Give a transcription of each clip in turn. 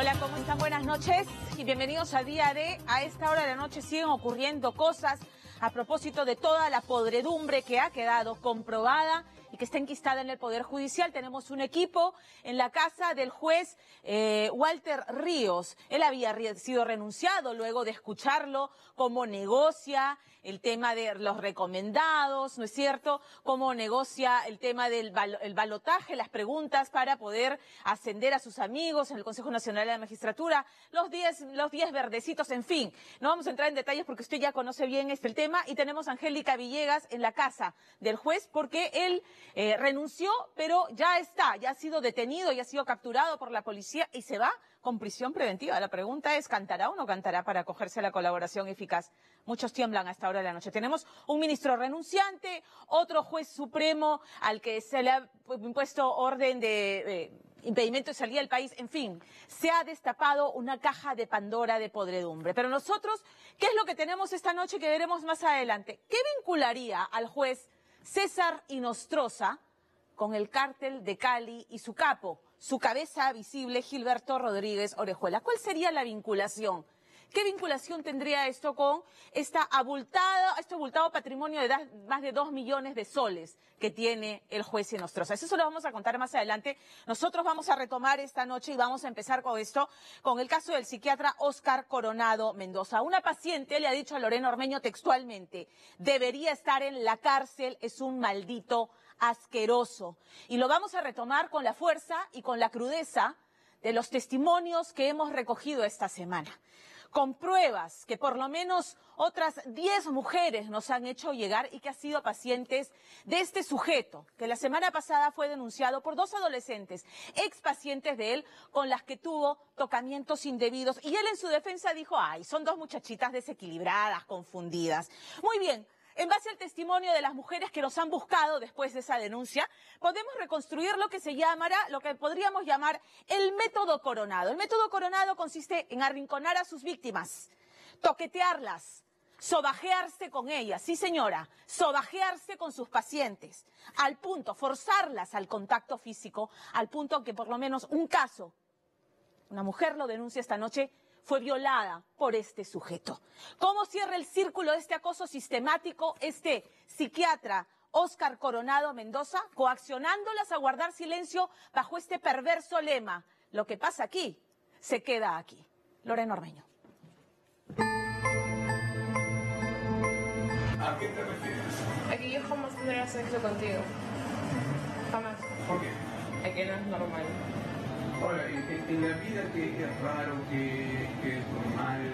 Hola, ¿cómo están? Buenas noches y bienvenidos a Día D. A esta hora de la noche siguen ocurriendo cosas a propósito de toda la podredumbre que ha quedado comprobada y que está enquistada en el Poder Judicial. Tenemos un equipo en la casa del juez Walter Ríos. Él había sido renunciado luego de escucharlo cómo negocia el tema de los recomendados, ¿no es cierto? Cómo negocia el tema del balotaje, las preguntas para poder ascender a sus amigos en el Consejo Nacional de la Magistratura, los 10 verdecitos, en fin. No vamos a entrar en detalles porque usted ya conoce bien el tema y tenemos a Angélica Villegas en la casa del juez porque él renunció, pero ya ha sido detenido, ya ha sido capturado por la policía y se va con prisión preventiva. La pregunta es, ¿cantará o no cantará para acogerse a la colaboración eficaz? Muchos tiemblan a esta hora de la noche. Tenemos un ministro renunciante, otro juez supremo al que se le ha impuesto orden de impedimento de salida del país. En fin, se ha destapado una caja de Pandora de podredumbre. Pero nosotros, ¿qué es lo que tenemos esta noche que veremos más adelante? ¿Qué vincularía al juez César Inostroza con el cártel de Cali y su capo, su cabeza visible, Gilberto Rodríguez Orejuela? ¿Cuál sería la vinculación? ¿Qué vinculación tendría esto con este abultado patrimonio de más de 2 millones de soles que tiene el juez Inostroza? Eso lo vamos a contar más adelante. Nosotros vamos a retomar esta noche y vamos a empezar con esto, con el caso del psiquiatra Óscar Coronado Mendoza. Una paciente le ha dicho a Lorena Ormeño textualmente: debería estar en la cárcel, es un maldito asqueroso. Y lo vamos a retomar con la fuerza y con la crudeza de los testimonios que hemos recogido esta semana, con pruebas que por lo menos otras 10 mujeres nos han hecho llegar y que han sido pacientes de este sujeto, que la semana pasada fue denunciado por 2 adolescentes, expacientes de él, con las que tuvo tocamientos indebidos. Y él en su defensa dijo: ay, son 2 muchachitas desequilibradas, confundidas. Muy bien. En base al testimonio de las mujeres que nos han buscado después de esa denuncia, podemos reconstruir lo que podríamos llamar el método Coronado. El método Coronado consiste en arrinconar a sus víctimas, toquetearlas, sobajearse con ellas, sí señora, sobajearse con sus pacientes, al punto, forzarlas al contacto físico, al punto que por lo menos un caso, una mujer lo denuncia esta noche, fue violada por este sujeto. ¿Cómo cierra el círculo de este acoso sistemático este psiquiatra Óscar Coronado Mendoza? Coaccionándolas a guardar silencio bajo este perverso lema: lo que pasa aquí, se queda aquí. Lorena Ormeño. ¿A qué te refieres? A que yo jamás tendría sexo contigo. Jamás. ¿Por qué? A que no es normal. Ahora, en la vida que es raro, que es normal.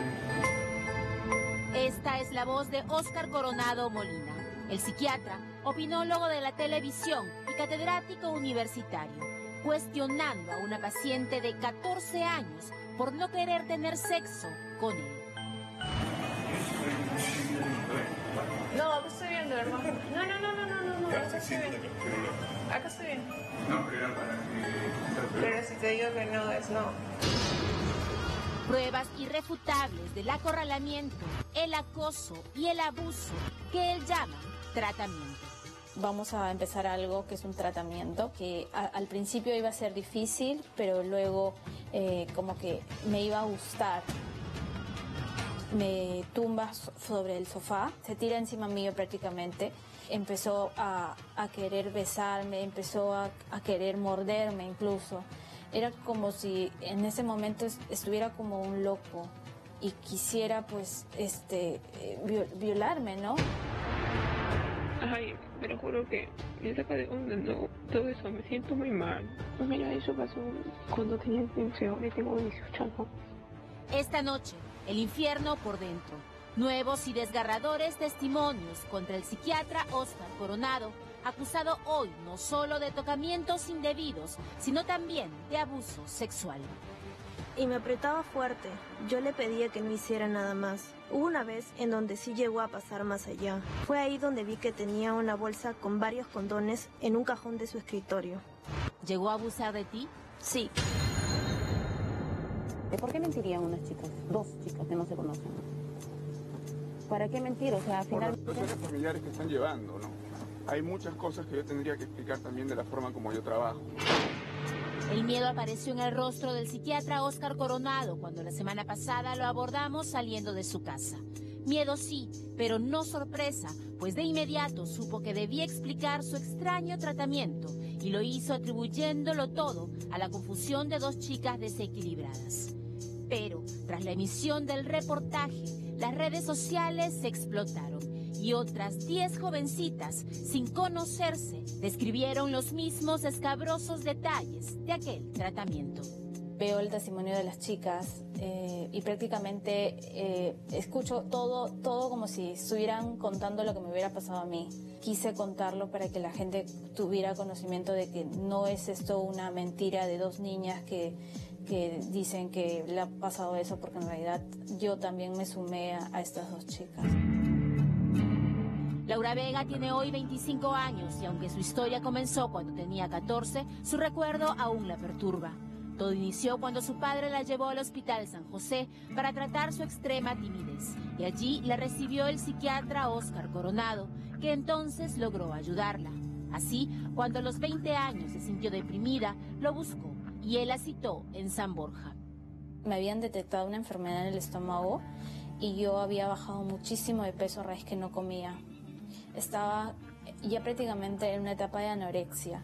Esta es la voz de Óscar Coronado Molina. El psiquiatra, opinólogo de la televisión y catedrático universitario, cuestionando a una paciente de 14 años por no querer tener sexo con él. No, acá estoy bien, de verdad. No. Acá estoy bien. Acá estoy bien. No, pero era para que... Pero si te digo que no, es no. Pruebas irrefutables del acorralamiento, el acoso y el abuso que él llama tratamiento. Vamos a empezar algo que es un tratamiento que al principio iba a ser difícil, pero luego como que me iba a gustar. Me tumba sobre el sofá, se tira encima mío prácticamente. Empezó a querer besarme, empezó a querer morderme incluso. Era como si en ese momento estuviera como un loco y quisiera pues violarme, ¿no? Ay, pero juro que me saca de onda, no, todo eso, me siento muy mal. Mira, eso pasó cuando tenía 15, ahora tengo 18 años. Esta noche, el infierno por dentro. Nuevos y desgarradores testimonios contra el psiquiatra Óscar Coronado, acusado hoy no solo de tocamientos indebidos, sino también de abuso sexual. Y me apretaba fuerte. Yo le pedía que no hiciera nada más. Hubo una vez en donde sí llegó a pasar más allá. Fue ahí donde vi que tenía una bolsa con varios condones en un cajón de su escritorio. ¿Llegó a abusar de ti? Sí. ¿Por qué mentirían unas chicas? 2 chicas que no se conocen. ¿Para qué mentir? O sea, al final... Por las situaciones familiares que están llevando, ¿no? Hay muchas cosas que yo tendría que explicar también de la forma como yo trabajo. El miedo apareció en el rostro del psiquiatra Óscar Coronado cuando la semana pasada lo abordamos saliendo de su casa. Miedo sí, pero no sorpresa, pues de inmediato supo que debía explicar su extraño tratamiento y lo hizo atribuyéndolo todo a la confusión de dos chicas desequilibradas. Pero tras la emisión del reportaje, las redes sociales se explotaron y otras 10 jovencitas, sin conocerse, describieron los mismos escabrosos detalles de aquel tratamiento. Veo el testimonio de las chicas y prácticamente escucho todo como si estuvieran contando lo que me hubiera pasado a mí. Quise contarlo para que la gente tuviera conocimiento de que no es esto una mentira de dos niñas que dicen que le ha pasado eso, porque en realidad yo también me sumé a estas dos chicas. Laura Vega tiene hoy 25 años y aunque su historia comenzó cuando tenía 14, su recuerdo aún la perturba. Todo inició cuando su padre la llevó al Hospital San José para tratar su extrema timidez y allí la recibió el psiquiatra Óscar Coronado, que entonces logró ayudarla. Así, cuando a los 20 años se sintió deprimida, lo buscó y él la citó en San Borja. Me habían detectado una enfermedad en el estómago y yo había bajado muchísimo de peso a raíz que no comía. Estaba ya prácticamente en una etapa de anorexia.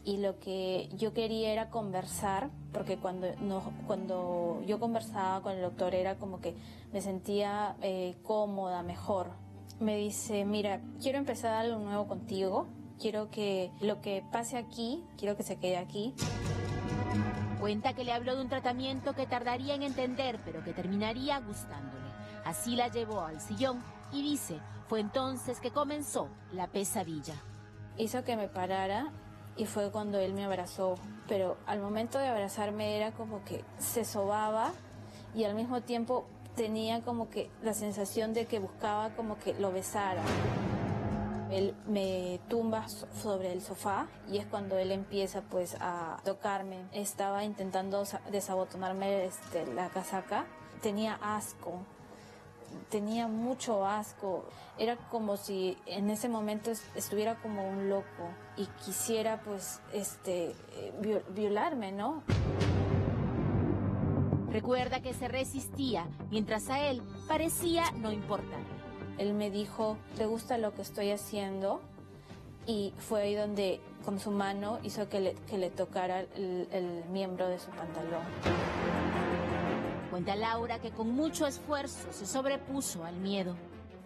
Y lo que yo quería era conversar, porque cuando yo conversaba con el doctor era como que me sentía cómoda, mejor. Me dice, mira, quiero empezar algo nuevo contigo, quiero que lo que pase aquí, quiero que se quede aquí. Cuenta que le habló de un tratamiento que tardaría en entender, pero que terminaría gustándole. Así la llevó al sillón y dice, fue entonces que comenzó la pesadilla. Hizo que me parara. Y fue cuando él me abrazó, pero al momento de abrazarme era como que se sobaba y al mismo tiempo tenía como que la sensación de que buscaba como que lo besara. Él me tumba sobre el sofá y es cuando él empieza pues a tocarme. Estaba intentando desabotonarme la casaca. Tenía asco. Tenía mucho asco, era como si en ese momento estuviera como un loco y quisiera pues violarme, ¿no? Recuerda que se resistía, mientras a él parecía no importarle. Él me dijo, ¿te gusta lo que estoy haciendo? Y fue ahí donde con su mano hizo que le tocara el miembro de su pantalón. Cuenta Laura que con mucho esfuerzo se sobrepuso al miedo.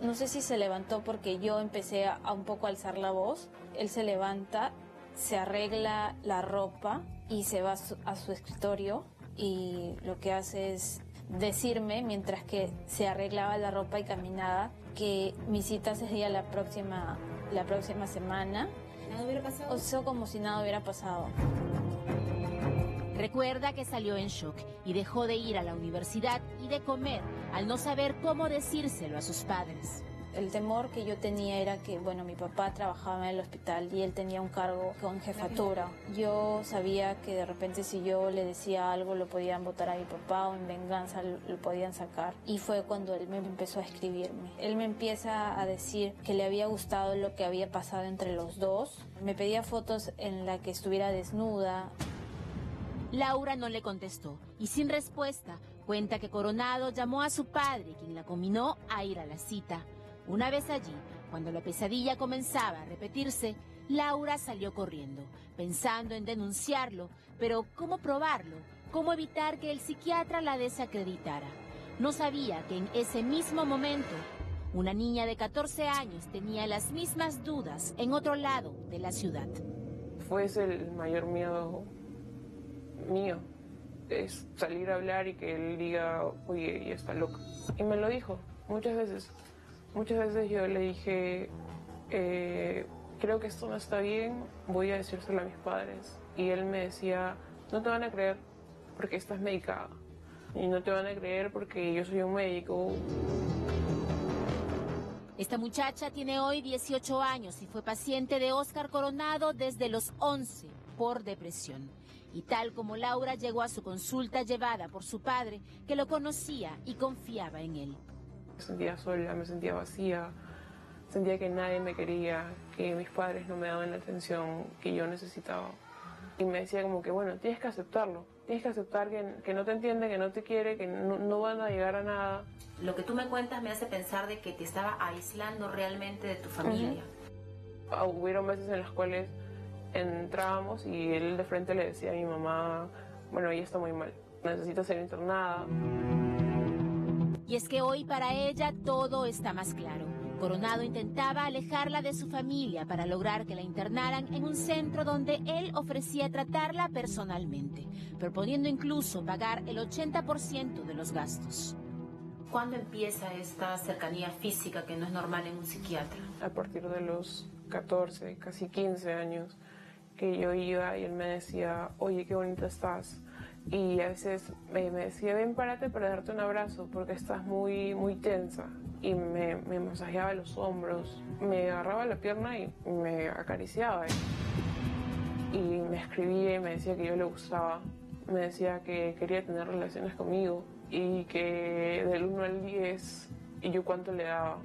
No sé si se levantó porque yo empecé a un poco alzar la voz. Él se levanta, se arregla la ropa y se va a su escritorio y lo que hace es decirme, mientras que se arreglaba la ropa y caminaba, que mi cita sería la próxima semana. ¿Nada hubiera pasado? O sea, como si nada hubiera pasado. Recuerda que salió en shock y dejó de ir a la universidad y de comer al no saber cómo decírselo a sus padres. El temor que yo tenía era que, bueno, mi papá trabajaba en el hospital y él tenía un cargo con jefatura. Yo sabía que de repente si yo le decía algo lo podían botar a mi papá o en venganza lo podían sacar. Y fue cuando él me empezó a escribirme. Él me empieza a decir que le había gustado lo que había pasado entre los dos. Me pedía fotos en las que estuviera desnuda. Laura no le contestó y sin respuesta cuenta que Coronado llamó a su padre, quien la combinó a ir a la cita. Una vez allí, cuando la pesadilla comenzaba a repetirse, Laura salió corriendo, pensando en denunciarlo, pero ¿cómo probarlo? ¿Cómo evitar que el psiquiatra la desacreditara? No sabía que en ese mismo momento, una niña de 14 años tenía las mismas dudas en otro lado de la ciudad. Fue ese el mayor miedo mío, es salir a hablar y que él diga, oye, ella está loca. Y me lo dijo muchas veces. Muchas veces yo le dije, creo que esto no está bien, voy a decírselo a mis padres. Y él me decía, no te van a creer porque estás medicada. Y no te van a creer porque yo soy un médico. Esta muchacha tiene hoy 18 años y fue paciente de Óscar Coronado desde los 11 por depresión. Y tal como Laura llegó a su consulta llevada por su padre, que lo conocía y confiaba en él. Me sentía sola, me sentía vacía, sentía que nadie me quería, que mis padres no me daban la atención que yo necesitaba. Y me decía como que, bueno, tienes que aceptarlo. Tienes que aceptar que no te entiende, que no te quiere, que no van a llegar a nada. Lo que tú me cuentas me hace pensar de que te estaba aislando realmente de tu familia. Hubieron veces en las cuales entrábamos y él de frente le decía a mi mamá, bueno, ella está muy mal, necesita ser internada. Y es que hoy para ella todo está más claro. Coronado intentaba alejarla de su familia para lograr que la internaran en un centro donde él ofrecía tratarla personalmente, proponiendo incluso pagar el 80% de los gastos. ¿Cuándo empieza esta cercanía física que no es normal en un psiquiatra? A partir de los 14, casi 15 años, que yo iba y él me decía, oye, qué bonita estás. Y a veces me decía, ven, párate para darte un abrazo porque estás muy, muy tensa. Y me masajeaba los hombros, me agarraba la pierna y me acariciaba. Y me escribía y me decía que yo le gustaba. Me decía que quería tener relaciones conmigo y que del 1 al 10 y yo cuánto le daba.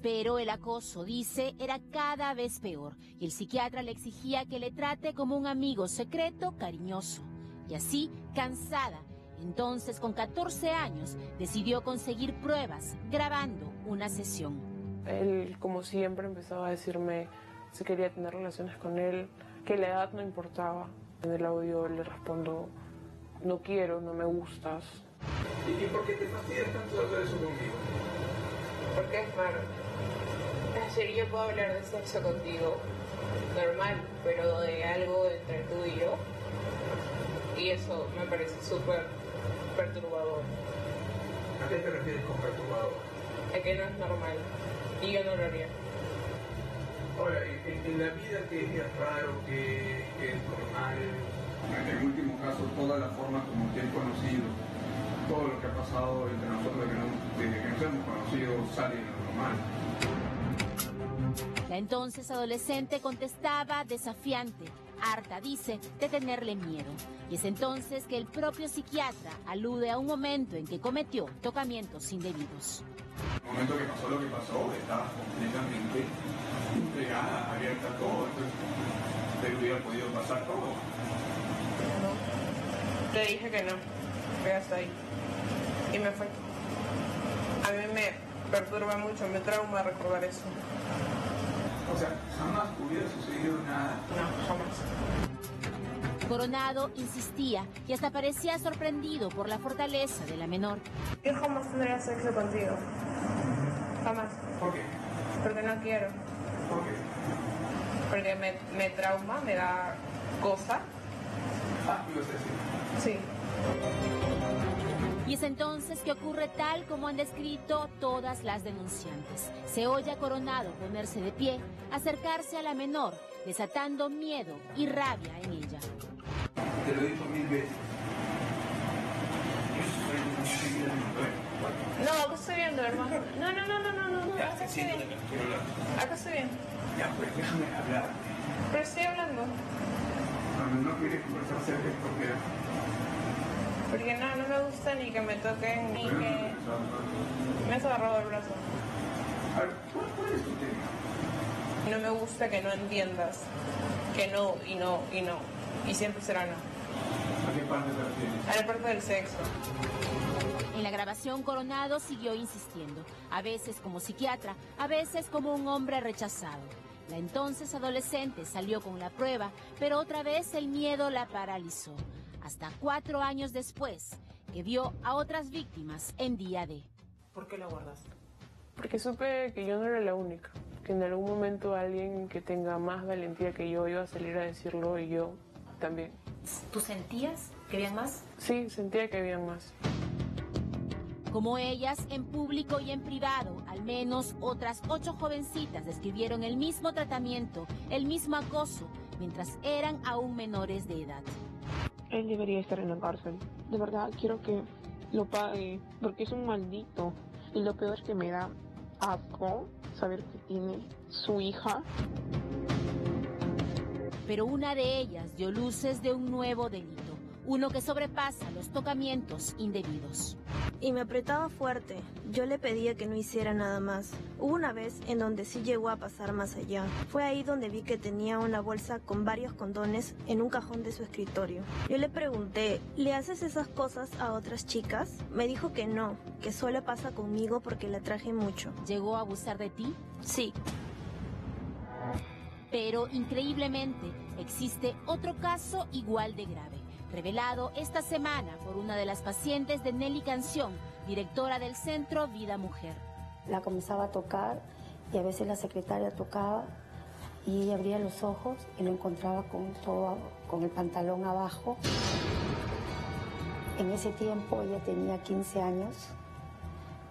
Pero el acoso, dice, era cada vez peor y el psiquiatra le exigía que le trate como un amigo secreto, cariñoso. Y así, cansada, entonces con 14 años decidió conseguir pruebas grabando una sesión. Él, como siempre, empezaba a decirme si quería tener relaciones con él, que la edad no importaba. En el audio le respondo, no quiero, no me gustas. ¿Y por qué te fastidias tanto hablar eso conmigo? Porque es raro. Es decir, yo puedo hablar de sexo contigo, normal, pero de algo entre tú y yo. Y eso me parece súper perturbador. ¿A qué te refieres con perturbador? A que no es normal. Y yo no lo haría. Ahora, en la vida que es raro, que es normal, en el último caso, toda la forma como te he conocido, todo lo que ha pasado entre nosotros desde que nos hemos conocido sale de lo normal. La entonces adolescente contestaba desafiante, harta, dice, de tenerle miedo. Y es entonces que el propio psiquiatra alude a un momento en que cometió tocamientos indebidos. En el momento que pasó lo que pasó, estaba completamente entregada, abierta a todo, entonces te hubiera podido pasar todo. No, te dije que no, que hasta ahí. Y me fue. A mí me perturba mucho, me trauma recordar eso. O sea, jamás hubiera sucedido nada. No, jamás. Coronado insistía y hasta parecía sorprendido por la fortaleza de la menor. Yo jamás tendría sexo contigo. Jamás. ¿Por qué? Porque no quiero. ¿Por qué? Porque me trauma, me da cosa. Ah, ibas a decir. Sí. Y es entonces que ocurre tal como han descrito todas las denunciantes. Se oye a Coronado ponerse de pie, acercarse a la menor, desatando miedo y rabia en ella. Te lo he dicho 1000 veces. Yo soy una chiquita de mujer. No, acá estoy viendo, hermano. No. Ya, te siento de que no quiero hablar. Acá estoy bien. Ya, pues déjame hablar. Pero estoy hablando. Cuando no quieres conversar cerca es porque... Porque no me gusta ni que me toquen, ni que... Me has agarrado el brazo. A ver, ¿cuál es tu tema? No me gusta que no entiendas. Que no, y no, y no. Y siempre será no. ¿A qué parte te refieres? A la parte del sexo. En la grabación, Coronado siguió insistiendo, a veces como psiquiatra, a veces como un hombre rechazado. La entonces adolescente salió con la prueba, pero otra vez el miedo la paralizó. Hasta 4 años después, que vio a otras víctimas en día D. ¿Por qué lo guardaste? Porque supe que yo no era la única. Que en algún momento alguien que tenga más valentía que yo iba a salir a decirlo y yo también. ¿Tú sentías que habían más? Sí, sentía que habían más. Como ellas, en público y en privado, al menos otras 8 jovencitas describieron el mismo tratamiento, el mismo acoso, mientras eran aún menores de edad. Él debería estar en la cárcel. De verdad, quiero que lo pague, porque es un maldito. Y lo peor es que me da asco saber que tiene su hija. Pero una de ellas dio luces de un nuevo delito, uno que sobrepasa los tocamientos indebidos. y me apretaba fuerte. Yo le pedía que no hiciera nada más. Hubo una vez en donde sí llegó a pasar más allá. Fue ahí donde vi que tenía una bolsa con varios condones en un cajón de su escritorio. Yo le pregunté, ¿le haces esas cosas a otras chicas? Me dijo que no, que solo pasa conmigo porque la traje mucho. ¿Llegó a abusar de ti? Sí. Pero increíblemente existe otro caso igual de grave, revelado esta semana por una de las pacientes de Nelly Canción, directora del Centro Vida Mujer. La comenzaba a tocar y a veces la secretaria tocaba y ella abría los ojos y lo encontraba con el pantalón abajo. En ese tiempo ella tenía 15 años,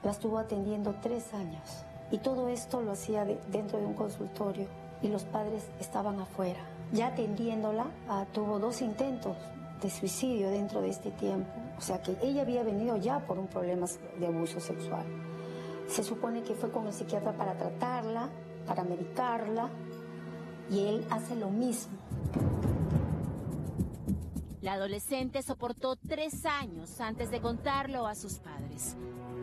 la estuvo atendiendo 3 años y todo esto lo hacía dentro de un consultorio y los padres estaban afuera. Ya atendiéndola, tuvo 2 intentos de suicidio dentro de este tiempo. O sea que ella había venido ya por un problema de abuso sexual. Se supone que fue con el psiquiatra para tratarla, para medicarla, y él hace lo mismo. La adolescente soportó 3 años antes de contarlo a sus padres.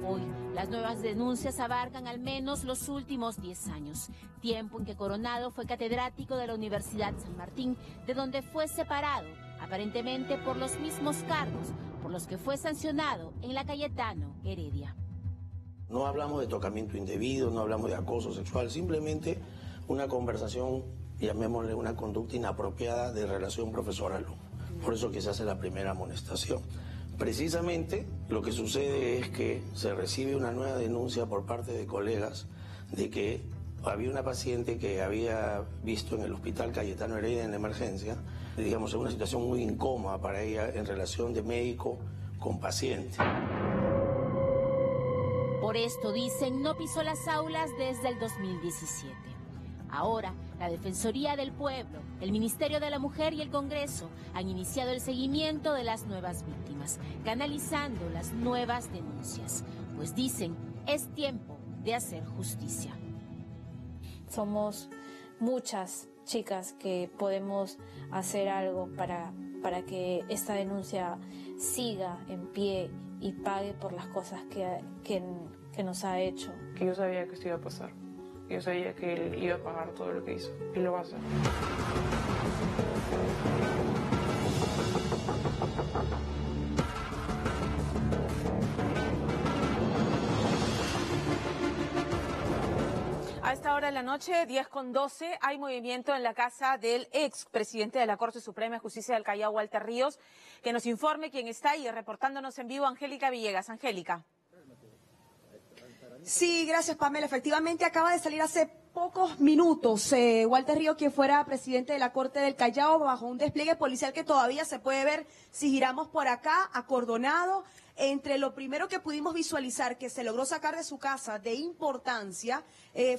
Hoy, las nuevas denuncias abarcan al menos los últimos 10 años, tiempo en que Coronado fue catedrático de la Universidad San Martín, de donde fue separado, aparentemente por los mismos cargos por los que fue sancionado en la Cayetano Heredia. No hablamos de tocamiento indebido, no hablamos de acoso sexual, simplemente una conversación, llamémosle una conducta inapropiada de relación profesor-alumno. Por eso que se hace la primera amonestación. Precisamente lo que sucede es que se recibe una nueva denuncia por parte de colegas de que había una paciente que había visto en el hospital Cayetano Heredia en la emergencia, digamos, en una situación muy incómoda para ella en relación de médico con paciente. Por esto, dicen, no pisó las aulas desde el 2017. Ahora, la Defensoría del Pueblo, el Ministerio de la Mujer y el Congreso han iniciado el seguimiento de las nuevas víctimas, canalizando las nuevas denuncias. Pues dicen, es tiempo de hacer justicia. Somos muchas chicas que podemos hacer algo para que esta denuncia siga en pie y pague por las cosas que nos ha hecho. Que yo sabía que esto iba a pasar. Yo sabía que él iba a pagar todo lo que hizo y lo va a hacer. A esta hora de la noche, 10:12, hay movimiento en la casa del ex presidente de la Corte Suprema de Justicia del Callao, Walter Ríos, que nos informe quién está ahí, reportándonos en vivo, Angélica Villegas. Angélica. Sí, gracias, Pamela. Efectivamente, acaba de salir hace pocos minutos Walter Ríos, quien fuera presidente de la Corte del Callao, bajo un despliegue policial que todavía se puede ver si giramos por acá, acordonado. Entre lo primero que pudimos visualizar que se logró sacar de su casa de importancia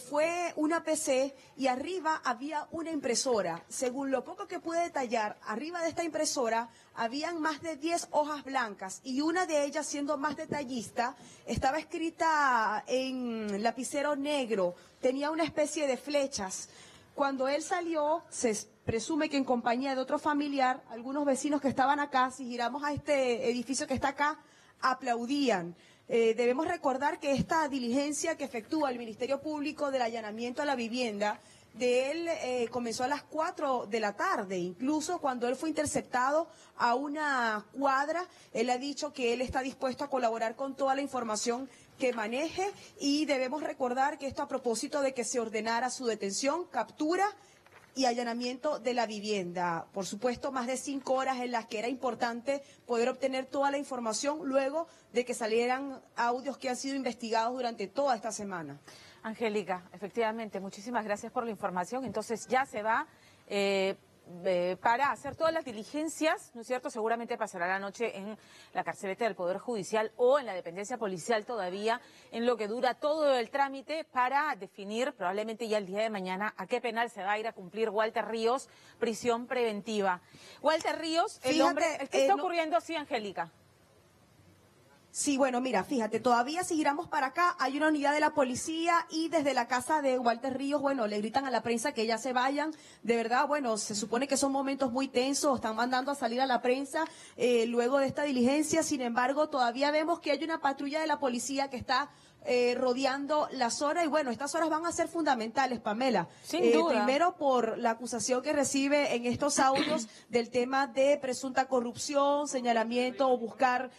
fue una PC y arriba había una impresora. Según lo poco que pude detallar, arriba de esta impresora habían más de 10 hojas blancas y una de ellas, siendo más detallista, estaba escrita en lapicero negro, tenía una especie de flechas. Cuando él salió, se presume que en compañía de otro familiar, algunos vecinos que estaban acá, si giramos a este edificio que está acá, aplaudían. Debemos recordar que esta diligencia que efectúa el Ministerio Público del allanamiento a la vivienda de él comenzó a las 4 de la tarde, incluso cuando él fue interceptado a una cuadra, él ha dicho que él está dispuesto a colaborar con toda la información que maneje y debemos recordar que esto a propósito de que se ordenara su detención, captura y allanamiento de la vivienda. Por supuesto, más de 5 horas en las que era importante poder obtener toda la información luego de que salieran audios que han sido investigados durante toda esta semana. Angélica, efectivamente, muchísimas gracias por la información. Entonces ya se va para hacer todas las diligencias, ¿no es cierto? Seguramente pasará la noche en la carceleta del Poder Judicial o en la dependencia policial todavía, en lo que dura todo el trámite para definir probablemente ya el día de mañana a qué penal se va a ir a cumplir Walter Ríos, prisión preventiva. Walter Ríos, el hombre, ¿qué está ocurriendo así, Angélica? Sí, bueno, mira, fíjate, todavía si giramos para acá, hay una unidad de la policía y desde la casa de Walter Ríos, bueno, le gritan a la prensa que ya se vayan. De verdad, bueno, se supone que son momentos muy tensos, están mandando a salir a la prensa luego de esta diligencia. Sin embargo, todavía vemos que hay una patrulla de la policía que está rodeando la zona y bueno, estas horas van a ser fundamentales, Pamela. Sin duda. Primero por la acusación que recibe en estos audios del tema de presunta corrupción, señalamiento o buscar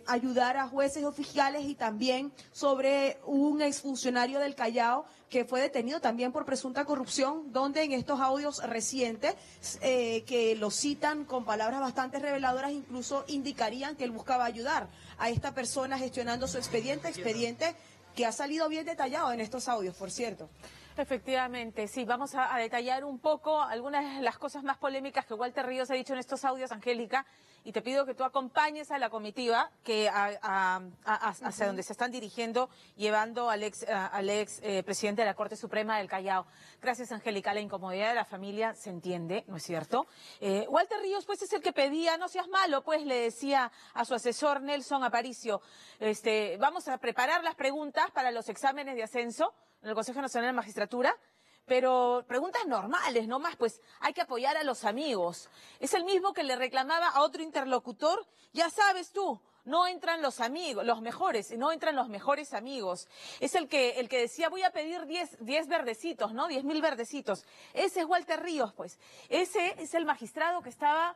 ayudar a jueces o fiscales y también sobre un exfuncionario del Callao que fue detenido también por presunta corrupción, donde en estos audios recientes que lo citan con palabras bastante reveladoras, incluso indicarían que él buscaba ayudar a esta persona gestionando su expediente que ha salido bien detallado en estos audios, por cierto. Efectivamente, sí, vamos a detallar un poco algunas de las cosas más polémicas que Walter Ríos ha dicho en estos audios, Angélica, y te pido que tú acompañes a la comitiva que hacia donde se están dirigiendo, llevando al ex presidente de la Corte Suprema del Callao. Gracias, Angélica. La incomodidad de la familia se entiende, ¿no es cierto? Walter Ríos, pues, es el que pedía, no seas malo, pues, le decía a su asesor Nelson Aparicio, vamos a preparar las preguntas para los exámenes de ascenso en el Consejo Nacional de Magistratura, pero preguntas normales, no más, pues hay que apoyar a los amigos. Es el mismo que le reclamaba a otro interlocutor, ya sabes tú, no entran los amigos, los mejores, no entran los mejores amigos. Es el que decía, voy a pedir 10 verdecitos, ¿no? 10.000 verdecitos. Ese es Walter Ríos, pues. Ese es el magistrado que estaba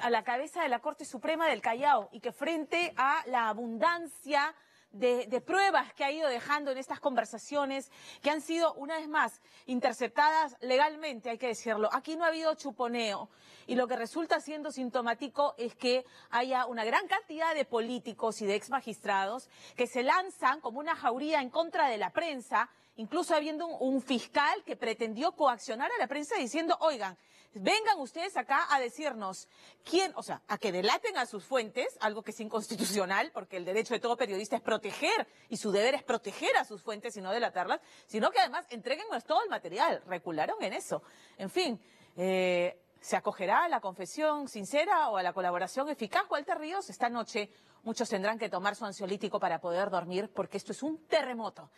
a la cabeza de la Corte Suprema del Callao y que frente a la abundancia de pruebas que ha ido dejando en estas conversaciones, que han sido, una vez más, interceptadas legalmente, hay que decirlo. Aquí no ha habido chuponeo. Y lo que resulta siendo sintomático es que haya una gran cantidad de políticos y de exmagistrados que se lanzan como una jauría en contra de la prensa, incluso habiendo un fiscal que pretendió coaccionar a la prensa diciendo, oigan, vengan ustedes acá a decirnos quién, o sea, a que delaten a sus fuentes, algo que es inconstitucional, porque el derecho de todo periodista es proteger, y su deber es proteger a sus fuentes y no delatarlas, sino que además entréguennos todo el material. Recularon en eso. En fin, ¿se acogerá a la confesión sincera o a la colaboración eficaz, Walter Ríos? Esta noche muchos tendrán que tomar su ansiolítico para poder dormir, porque esto es un terremoto.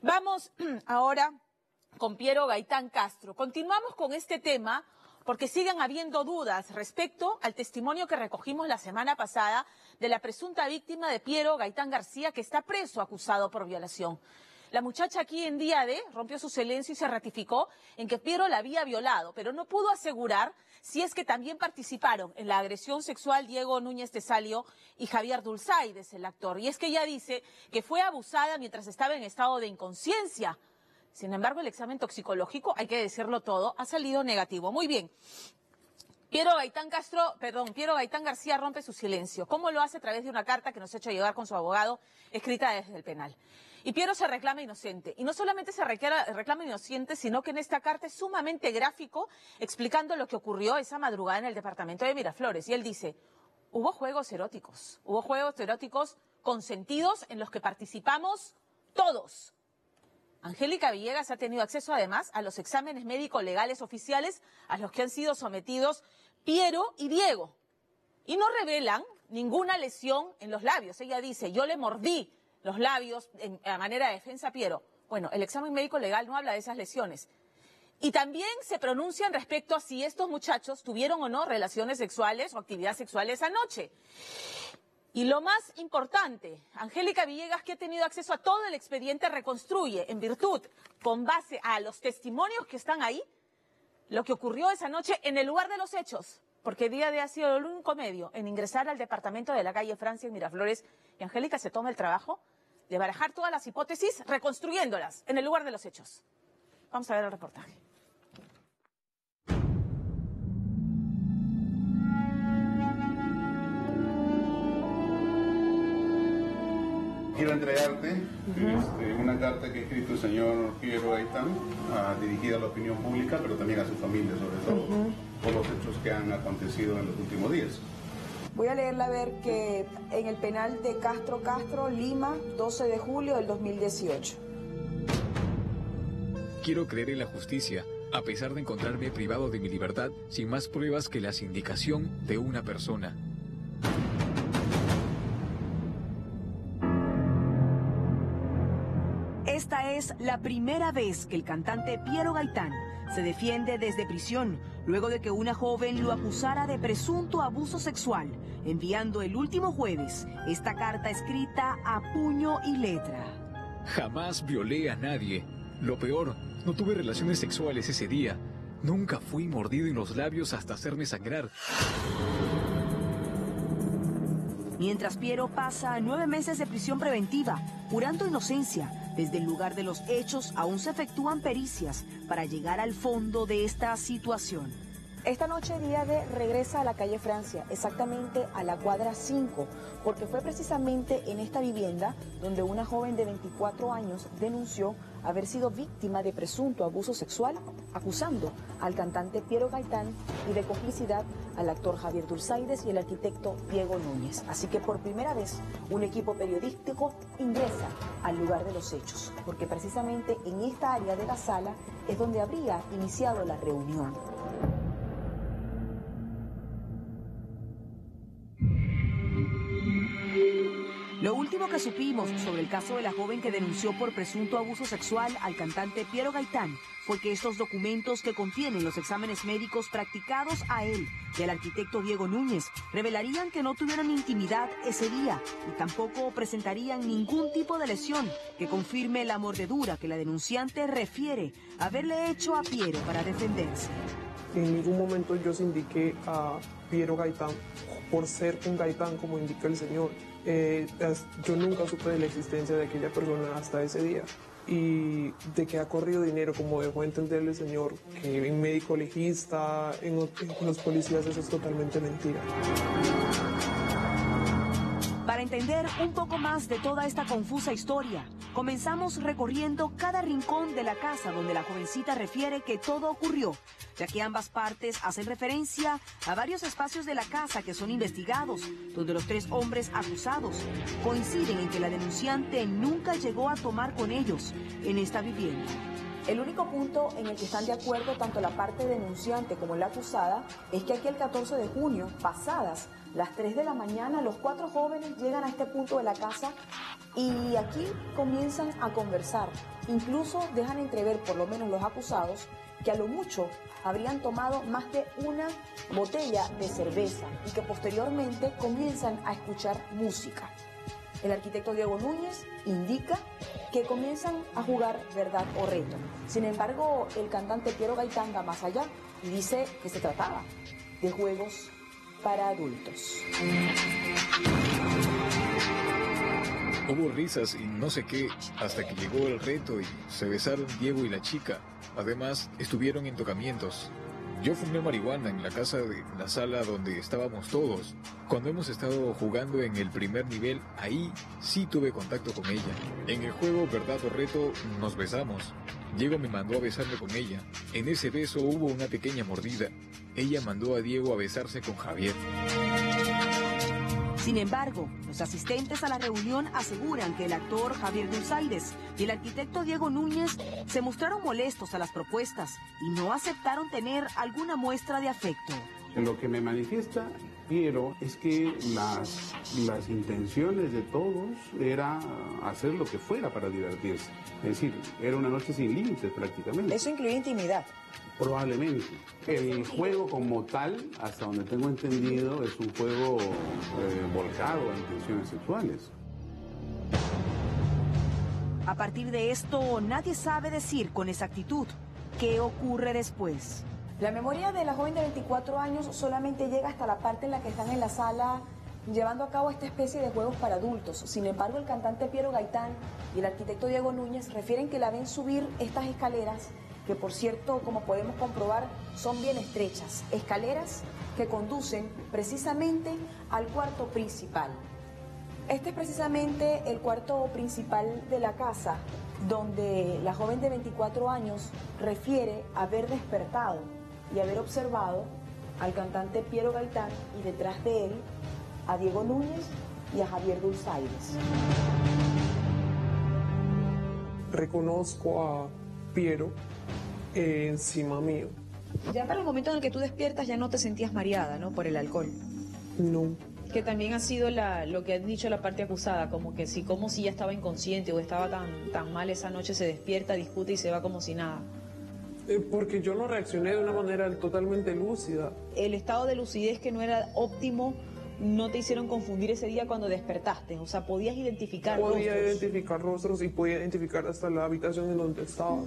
Vamos ahora con Piero Gaitán Castro. Continuamos con este tema porque siguen habiendo dudas respecto al testimonio que recogimos la semana pasada de la presunta víctima de Piero Gaitán García, que está preso acusado por violación. La muchacha aquí en día D rompió su silencio y se ratificó en que Piero la había violado, pero no pudo asegurar si es que también participaron en la agresión sexual Diego Núñez Tesalio y Javier Dulzaides, el actor. Y es que ella dice que fue abusada mientras estaba en estado de inconsciencia. Sin embargo, el examen toxicológico, hay que decirlo todo, ha salido negativo. Muy bien. Piero Gaitán García rompe su silencio. ¿Cómo lo hace? A través de una carta que nos ha hecho llegar con su abogado, escrita desde el penal. Y Piero se reclama inocente. Y no solamente se reclama inocente, sino que en esta carta es sumamente gráfico, explicando lo que ocurrió esa madrugada en el departamento de Miraflores. Y él dice, hubo juegos eróticos consentidos en los que participamos todos. Angélica Villegas ha tenido acceso además a los exámenes médico-legales oficiales a los que han sido sometidos Piero y Diego. Y no revelan ninguna lesión en los labios. Ella dice, yo le mordí los labios a manera de defensa a Piero. Bueno, el examen médico-legal no habla de esas lesiones. Y también se pronuncian respecto a si estos muchachos tuvieron o no relaciones sexuales o actividades sexuales anoche. Y lo más importante, Angélica Villegas, que ha tenido acceso a todo el expediente, reconstruye en virtud, con base a los testimonios que están ahí, lo que ocurrió esa noche en el lugar de los hechos. Porque Día D ha sido el único medio en ingresar al departamento de la calle Francia en Miraflores. Y Angélica se toma el trabajo de barajar todas las hipótesis, reconstruyéndolas en el lugar de los hechos. Vamos a ver el reportaje. Quiero entregarte una carta que ha escrito el señor Piero Gaitán, dirigida a la opinión pública, pero también a su familia, sobre todo, por los hechos que han acontecido en los últimos días. Voy a leerla a ver que en el penal de Castro, Lima, 12 de julio del 2018. Quiero creer en la justicia, a pesar de encontrarme privado de mi libertad sin más pruebas que la sindicación de una persona. esta es la primera vez que el cantante Piero Gaitán se defiende desde prisión, luego de que una joven lo acusara de presunto abuso sexual, enviando el último jueves esta carta escrita a puño y letra. Jamás violé a nadie. Lo peor, no tuve relaciones sexuales ese día. Nunca fui mordido en los labios hasta hacerme sangrar. Mientras Piero pasa 9 meses de prisión preventiva, jurando inocencia, desde el lugar de los hechos aún se efectúan pericias para llegar al fondo de esta situación. Esta noche Díade regresa a la calle Francia, exactamente a la cuadra 5, porque fue precisamente en esta vivienda donde una joven de 24 años denunció haber sido víctima de presunto abuso sexual, acusando al cantante Piero Gaitán y de complicidad al actor Javier Dulzaides y el arquitecto Diego Núñez. Así que por primera vez un equipo periodístico ingresa al lugar de los hechos, porque precisamente en esta área de la sala es donde habría iniciado la reunión. Lo último que supimos sobre el caso de la joven que denunció por presunto abuso sexual al cantante Piero Gaitán fue que estos documentos que contienen los exámenes médicos practicados a él y al arquitecto Diego Núñez revelarían que no tuvieron intimidad ese día y tampoco presentarían ningún tipo de lesión que confirme la mordedura que la denunciante refiere haberle hecho a Piero para defenderse. En ningún momento yo se indiqué a Piero Gaitán por ser un Gaitán, como indica el señor. Yo nunca supe de la existencia de aquella persona hasta ese día. Y de que ha corrido dinero, como dejó entender el señor, que en médico legista, en los policías, eso es totalmente mentira. Para entender un poco más de toda esta confusa historia, comenzamos recorriendo cada rincón de la casa donde la jovencita refiere que todo ocurrió, ya que ambas partes hacen referencia a varios espacios de la casa que son investigados, donde los 3 hombres acusados coinciden en que la denunciante nunca llegó a tomar con ellos en esta vivienda. El único punto en el que están de acuerdo tanto la parte denunciante como la acusada es que aquí el 14 de junio, pasadas las 3 de la mañana, los 4 jóvenes llegan a este punto de la casa y aquí comienzan a conversar. Incluso dejan entrever, por lo menos los acusados, que a lo mucho habrían tomado más de una botella de cerveza y que posteriormente comienzan a escuchar música. El arquitecto Diego Núñez indica que comienzan a jugar verdad o reto. Sin embargo, el cantante Piero Gaitán va más allá y dice que se trataba de juegos para adultos. Hubo risas y no sé qué, hasta que llegó el reto y se besaron Diego y la chica. Además, estuvieron en tocamientos. Yo fumé marihuana en la casa de la sala donde estábamos todos. Cuando hemos estado jugando en el primer nivel, ahí sí tuve contacto con ella. En el juego Verdad o Reto nos besamos. Diego me mandó a besarme con ella. En ese beso hubo una pequeña mordida. Ella mandó a Diego a besarse con Javier. Sin embargo, los asistentes a la reunión aseguran que el actor Javier Dulzaides y el arquitecto Diego Núñez se mostraron molestos a las propuestas y no aceptaron tener alguna muestra de afecto. En lo que me manifiesta Piero es que las intenciones de todos era hacer lo que fuera para divertirse. Es decir, era una noche sin límites prácticamente. ¿Eso incluye intimidad? Probablemente. El juego como tal, hasta donde tengo entendido, es un juego volcado a intenciones sexuales. A partir de esto, nadie sabe decir con exactitud qué ocurre después. La memoria de la joven de 24 años solamente llega hasta la parte en la que están en la sala llevando a cabo esta especie de juegos para adultos. Sin embargo, el cantante Piero Gaitán y el arquitecto Diego Núñez refieren que la ven subir estas escaleras, que por cierto, como podemos comprobar, son bien estrechas. Escaleras que conducen precisamente al cuarto principal. Este es precisamente el cuarto principal de la casa, donde la joven de 24 años refiere haber despertado y haber observado al cantante Piero Gaitán y detrás de él a Diego Núñez y a Javier Dulzaides. Reconozco a Piero encima mío. Ya para el momento en el que tú despiertas ya no te sentías mareada, ¿no? Por el alcohol. No. que también ha sido lo que ha dicho la parte acusada, como si ya estaba inconsciente o estaba tan mal esa noche, se despierta, discute y se va como si nada. Porque yo no reaccioné de una manera totalmente lúcida. El estado de lucidez que no era óptimo no te hicieron confundir ese día cuando despertaste, o sea, podías identificar rostros. Podía identificar rostros y podía identificar hasta la habitación en donde estaba.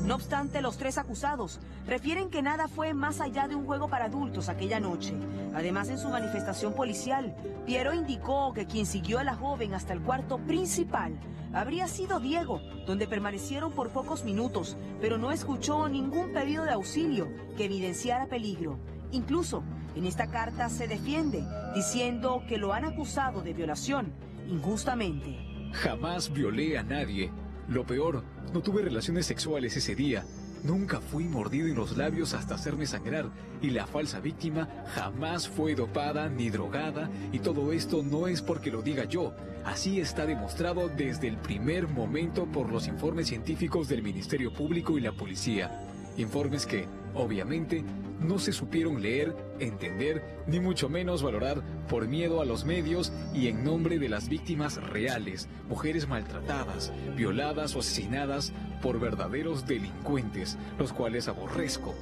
No obstante, los 3 acusados refieren que nada fue más allá de un juego para adultos aquella noche. Además, en su manifestación policial, Piero indicó que quien siguió a la joven hasta el cuarto principal habría sido Diego, donde permanecieron por pocos minutos, pero no escuchó ningún pedido de auxilio que evidenciara peligro. Incluso, en esta carta se defiende, diciendo que lo han acusado de violación injustamente. Jamás violé a nadie. Lo peor, no tuve relaciones sexuales ese día. Nunca fui mordido en los labios hasta hacerme sangrar. Y la falsa víctima jamás fue dopada ni drogada. Y todo esto no es porque lo diga yo. Así está demostrado desde el primer momento por los informes científicos del Ministerio Público y la policía. Informes que, obviamente, no se supieron leer, entender, ni mucho menos valorar por miedo a los medios y en nombre de las víctimas reales, mujeres maltratadas, violadas o asesinadas por verdaderos delincuentes, los cuales aborrezco.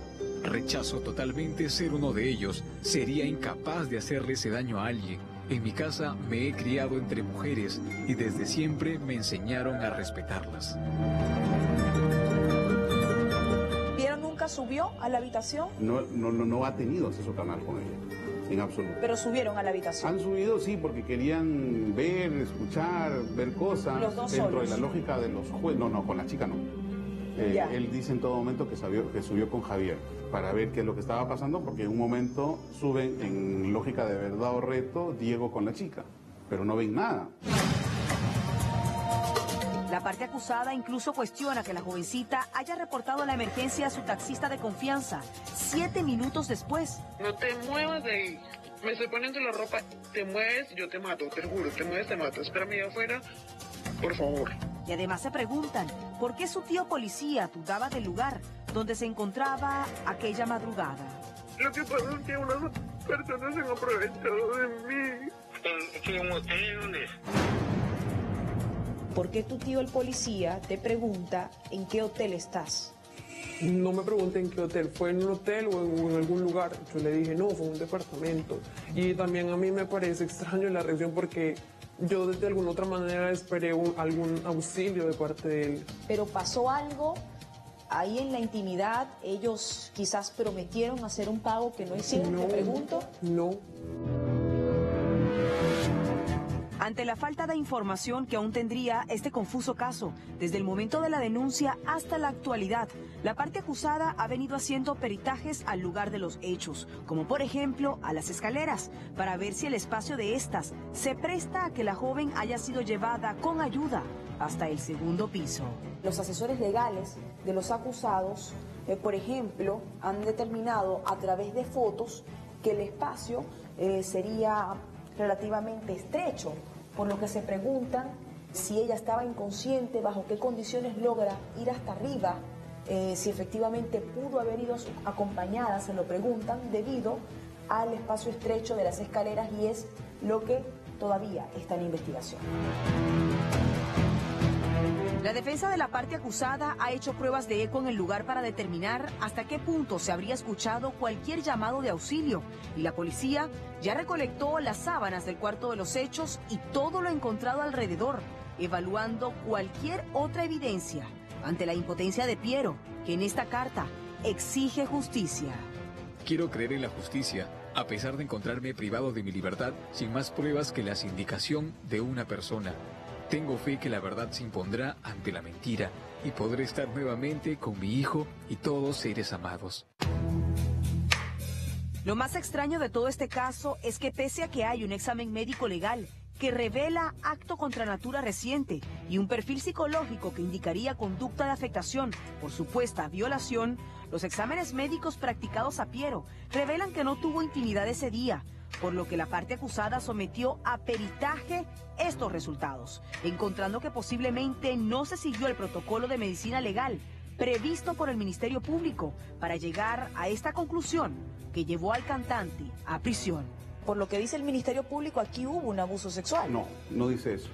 Rechazo totalmente ser uno de ellos. Sería incapaz de hacerle ese daño a alguien. En mi casa me he criado entre mujeres y desde siempre me enseñaron a respetarlas. ¿Nunca subió a la habitación? No ha tenido acceso carnal con ella, en absoluto. ¿Pero subieron a la habitación? Han subido, sí, porque querían ver, escuchar, ver cosas. ¿Los dos dentro solos? de la lógica de los jueces. No, con la chica no. Él dice en todo momento que subió con Javier para ver qué es lo que estaba pasando, porque en un momento suben en lógica de verdad o reto Diego con la chica, pero no ven nada. La parte acusada incluso cuestiona que la jovencita haya reportado la emergencia a su taxista de confianza 7 minutos después. No te muevas de ahí. Me estoy poniendo la ropa. Te mueves, yo te mato, te juro. Te mueves, te mato. Espérame allá afuera, por favor. Y además se preguntan por qué su tío policía dudaba del lugar donde se encontraba aquella madrugada. Lo que pasa es que unas personas se han aprovechado de mí. ¿En un hotel? ¿Dónde? ¿Por qué tu tío el policía te pregunta en qué hotel estás? No me pregunté en qué hotel, ¿fue en un hotel o en algún lugar? Yo le dije, no, fue un departamento. Y también a mí me parece extraño la reacción porque yo de alguna otra manera esperé algún auxilio de parte de él. ¿Pero pasó algo ahí en la intimidad? ¿Ellos quizás prometieron hacer un pago que no hicieron? ¿Te pregunto? No. Ante la falta de información que aún tendría este confuso caso, desde el momento de la denuncia hasta la actualidad, la parte acusada ha venido haciendo peritajes al lugar de los hechos, como por ejemplo a las escaleras, para ver si el espacio de estas se presta a que la joven haya sido llevada con ayuda hasta el segundo piso. Los asesores legales de los acusados, por ejemplo, han determinado a través de fotos que el espacio sería relativamente estrecho, por lo que se preguntan si ella estaba inconsciente, bajo qué condiciones logra ir hasta arriba, si efectivamente pudo haber ido acompañada, se lo preguntan, debido al espacio estrecho de las escaleras, y es lo que todavía está en investigación. La defensa de la parte acusada ha hecho pruebas de eco en el lugar para determinar hasta qué punto se habría escuchado cualquier llamado de auxilio, y la policía ya recolectó las sábanas del cuarto de los hechos y todo lo encontrado alrededor, evaluando cualquier otra evidencia ante la impotencia de Piero, que en esta carta exige justicia. Quiero creer en la justicia, a pesar de encontrarme privado de mi libertad sin más pruebas que la sindicación de una persona. Tengo fe que la verdad se impondrá ante la mentira y podré estar nuevamente con mi hijo y todos seres amados. Lo más extraño de todo este caso es que pese a que hay un examen médico legal que revela acto contra natura reciente y un perfil psicológico que indicaría conducta de afectación por supuesta violación, los exámenes médicos practicados a Piero revelan que no tuvo intimidad ese día, por lo que la parte acusada sometió a peritaje estos resultados, encontrando que posiblemente no se siguió el protocolo de medicina legal previsto por el Ministerio Público para llegar a esta conclusión que llevó al cantante a prisión. Por lo que dice el Ministerio Público, aquí hubo un abuso sexual. No, no dice eso.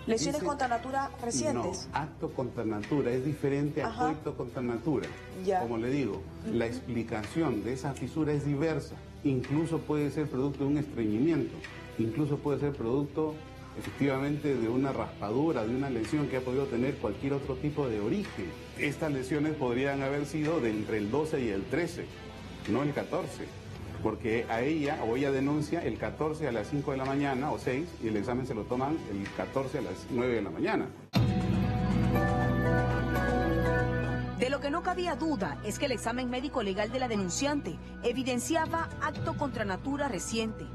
¿Lesiones Dice, contra natura recientes? No, acto contra natura, es diferente a coito contra natura. Ya. Como le digo, la explicación de esa fisura es diversa. Incluso puede ser producto de un estreñimiento, incluso puede ser producto efectivamente de una raspadura, de una lesión que ha podido tener cualquier otro tipo de origen. Estas lesiones podrían haber sido de entre el 12 y el 13, no el 14. Porque a ella o ella denuncia el 14 a las 5 de la mañana o 6 y el examen se lo toman el 14 a las 9 de la mañana. De lo que no cabía duda es que el examen médico legal de la denunciante evidenciaba acto contra natura reciente.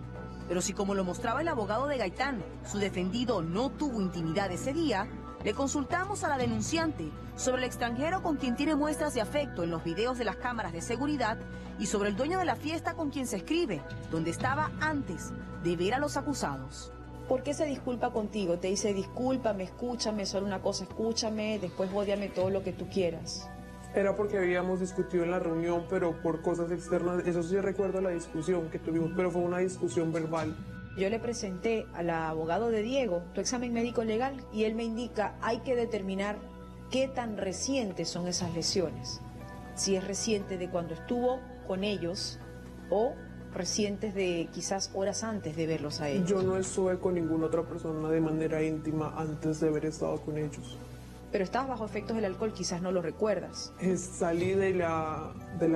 Pero si, como lo mostraba el abogado de Gaitán, su defendido no tuvo intimidad ese día, le consultamos a la denunciante sobre el extranjero con quien tiene muestras de afecto en los videos de las cámaras de seguridad y sobre el dueño de la fiesta con quien se escribe, donde estaba antes de ver a los acusados. ¿Por qué se disculpa contigo? Te dice, discúlpame, escúchame, solo una cosa, escúchame, después ódiame todo lo que tú quieras. Era porque habíamos discutido en la reunión, pero por cosas externas. Eso sí recuerdo la discusión que tuvimos, pero fue una discusión verbal. Yo le presenté al abogado de Diego tu examen médico legal y él me indica, hay que determinar qué tan recientes son esas lesiones. Si es reciente de cuando estuvo con ellos o recientes de quizás horas antes de verlos a ellos. Yo no estuve con ninguna otra persona de manera íntima antes de haber estado con ellos. Pero estabas bajo efectos del alcohol, quizás no lo recuerdas. Salí de la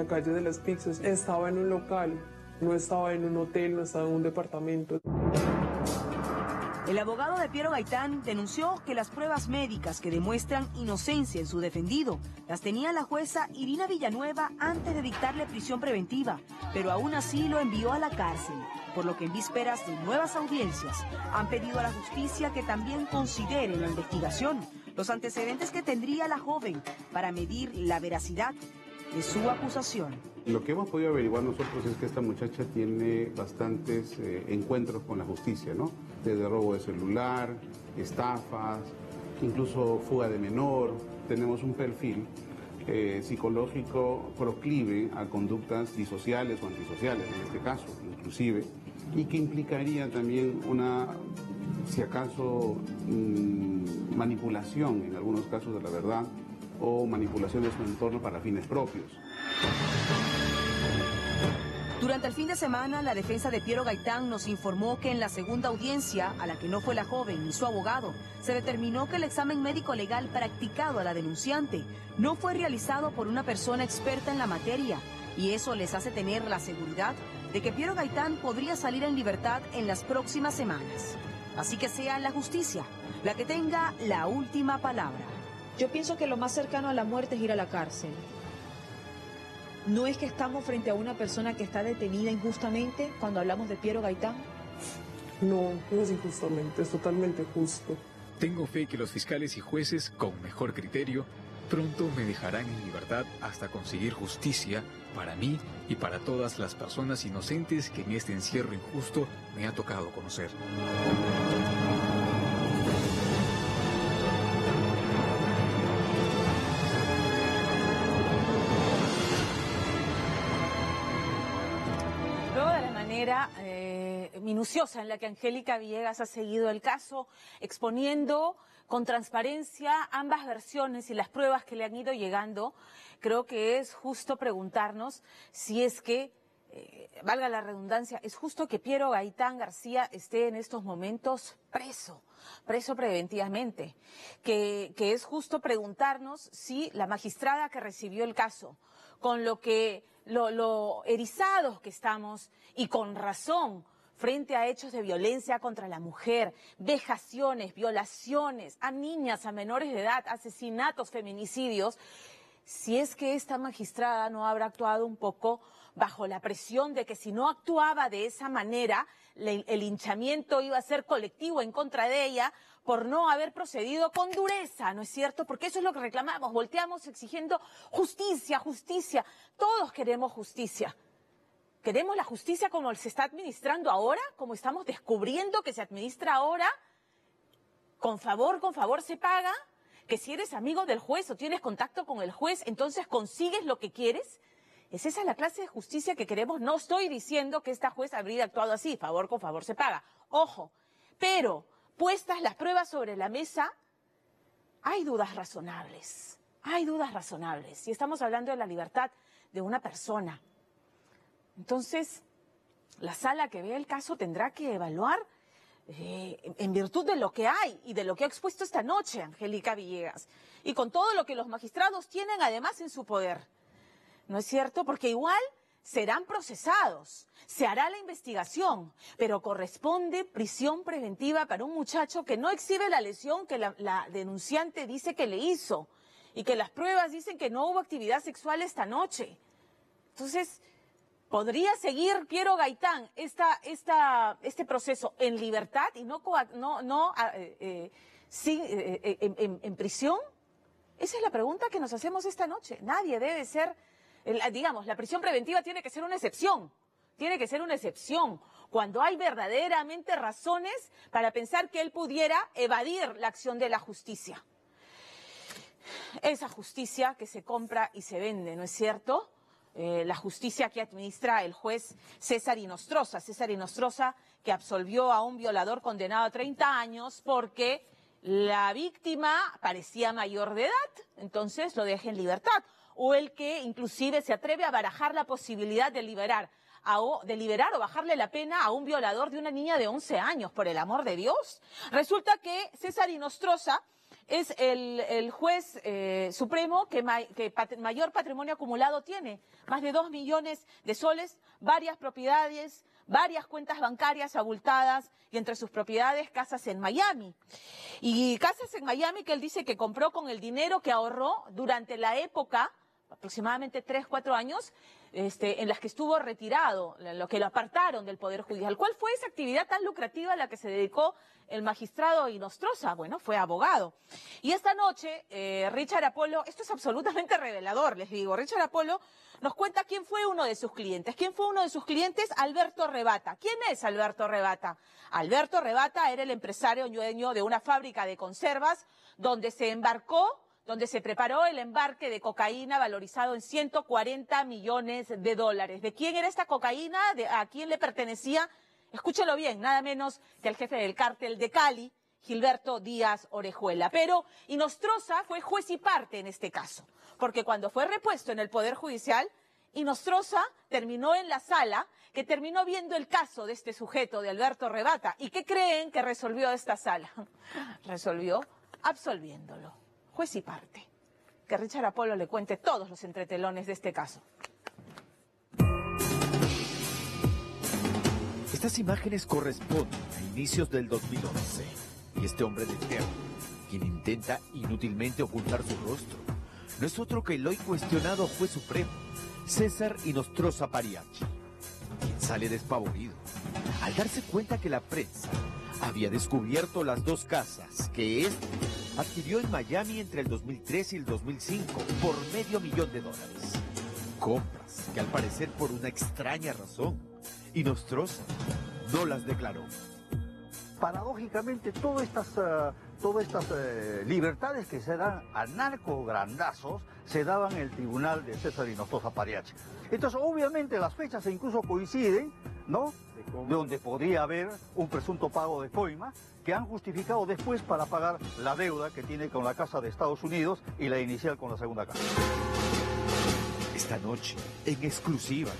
calle de las pizzas, estaba en un local, no estaba en un hotel, no estaba en un departamento. El abogado de Piero Gaitán denunció que las pruebas médicas que demuestran inocencia en su defendido las tenía la jueza Irina Villanueva antes de dictarle prisión preventiva, pero aún así lo envió a la cárcel, por lo que en vísperas de nuevas audiencias han pedido a la justicia que también considere en la investigación los antecedentes que tendría la joven para medir la veracidad de su acusación. Lo que hemos podido averiguar nosotros es que esta muchacha tiene bastantes encuentros con la justicia, ¿no? Desde robo de celular, estafas, incluso fuga de menor. Tenemos un perfil psicológico proclive a conductas disociales o antisociales, en este caso, inclusive, y que implicaría también una, si acaso, manipulación, en algunos casos, de la verdad, o manipulación de su entorno para fines propios. Durante el fin de semana, la defensa de Piero Gaitán nos informó que en la segunda audiencia, a la que no fue la joven ni su abogado, se determinó que el examen médico legal practicado a la denunciante no fue realizado por una persona experta en la materia, y eso les hace tener la seguridad de que Piero Gaitán podría salir en libertad en las próximas semanas. Así que sea la justicia la que tenga la última palabra. Yo pienso que lo más cercano a la muerte es ir a la cárcel. ¿No es que estamos frente a una persona que está detenida injustamente cuando hablamos de Piero Gaitán? No, no es injustamente, es totalmente justo. Tengo fe que los fiscales y jueces, con mejor criterio, pronto me dejarán en libertad hasta conseguir justicia para mí y para todas las personas inocentes que en este encierro injusto me ha tocado conocer. Minuciosa en la que Angélica Villegas ha seguido el caso, exponiendo con transparencia ambas versiones y las pruebas que le han ido llegando. Creo que es justo preguntarnos si es que, valga la redundancia, es justo que Piero Gaitán García esté en estos momentos preso preventivamente, que es justo preguntarnos si la magistrada que recibió el caso, con lo erizados que estamos, y con razón, frente a hechos de violencia contra la mujer, vejaciones, violaciones a niñas, a menores de edad, asesinatos, feminicidios, si es que esta magistrada no habrá actuado un poco bajo la presión de que si no actuaba de esa manera, el linchamiento iba a ser colectivo en contra de ella por no haber procedido con dureza, ¿no es cierto? Porque eso es lo que reclamamos, volteamos exigiendo justicia, justicia. Todos queremos justicia. ¿Queremos la justicia como se está administrando ahora? ¿Como estamos descubriendo que se administra ahora? Con favor se paga? que si eres amigo del juez o tienes contacto con el juez, entonces consigues lo que quieres. ¿Es esa la clase de justicia que queremos? No estoy diciendo que esta juez habría actuado así, favor con favor se paga. Ojo, pero puestas las pruebas sobre la mesa, hay dudas razonables. Hay dudas razonables. Y estamos hablando de la libertad de una persona. Entonces, la sala que ve el caso tendrá que evaluar en virtud de lo que hay y de lo que ha expuesto esta noche Angélica Villegas. Y con todo lo que los magistrados tienen además en su poder. ¿No es cierto? Porque igual serán procesados, se hará la investigación, pero corresponde prisión preventiva para un muchacho que no exhibe la lesión que la denunciante dice que le hizo y que las pruebas dicen que no hubo actividad sexual esta noche. Entonces, ¿podría seguir Piero Gaitán este proceso en libertad y en prisión? Esa es la pregunta que nos hacemos esta noche. Nadie debe ser... Digamos, la prisión preventiva tiene que ser una excepción, cuando hay verdaderamente razones para pensar que él pudiera evadir la acción de la justicia. Esa justicia que se compra y se vende, ¿no es cierto? La justicia que administra el juez César Inostroza, que absolvió a un violador condenado a 30 años porque la víctima parecía mayor de edad, entonces lo deja en libertad. O el que inclusive se atreve a barajar la posibilidad de liberar o bajarle la pena a un violador de una niña de 11 años, por el amor de Dios. Resulta que César Inostroza es el juez supremo que mayor patrimonio acumulado tiene, más de 2 millones de soles, varias propiedades, varias cuentas bancarias abultadas y entre sus propiedades casas en Miami. Y casas en Miami que él dice que compró con el dinero que ahorró durante la época, aproximadamente 3-4 años, en las que estuvo retirado, lo que lo apartaron del Poder Judicial. ¿Cuál fue esa actividad tan lucrativa a la que se dedicó el magistrado Inostroza? Bueno, fue abogado. Y esta noche, Richard Apolo, esto es absolutamente revelador, les digo, Richard Apolo nos cuenta quién fue uno de sus clientes. ¿Quién fue uno de sus clientes? Alberto Rebata. ¿Quién es Alberto Rebata? Alberto Rebata era el empresario dueño de una fábrica de conservas donde se preparó el embarque de cocaína valorizado en 140 millones de dólares. ¿De quién era esta cocaína? ¿A quién le pertenecía? Escúchelo bien, nada menos que al jefe del cártel de Cali, Gilberto Díaz Orejuela. Pero Inostroza fue juez y parte en este caso, porque cuando fue repuesto en el Poder Judicial, Inostroza terminó en la sala que terminó viendo el caso de este sujeto, de Alberto Rebata. ¿Y qué creen que resolvió esta sala? Resolvió absolviéndolo. Juez y parte. Que Richard Apolo le cuente todos los entretelones de este caso. Estas imágenes corresponden a inicios del 2011. Y este hombre de terno, quien intenta inútilmente ocultar su rostro, no es otro que el hoy cuestionado juez supremo, César Inostroza Pariachi, quien sale despavorido al darse cuenta que la prensa había descubierto las 2 casas que adquirió en Miami entre el 2003 y el 2005 por $500,000. Compras que al parecer por una extraña razón, Inostroza no las declaró. Paradójicamente, todas estas libertades que se dan a narcograndazos se daban en el tribunal de César Inostroza Pariachi. Entonces, obviamente, las fechas incluso coinciden, ¿no?, donde podría haber un presunto pago de coima que han justificado después para pagar la deuda que tiene con la Casa de Estados Unidos y la inicial con la segunda casa. Esta noche, en exclusiva,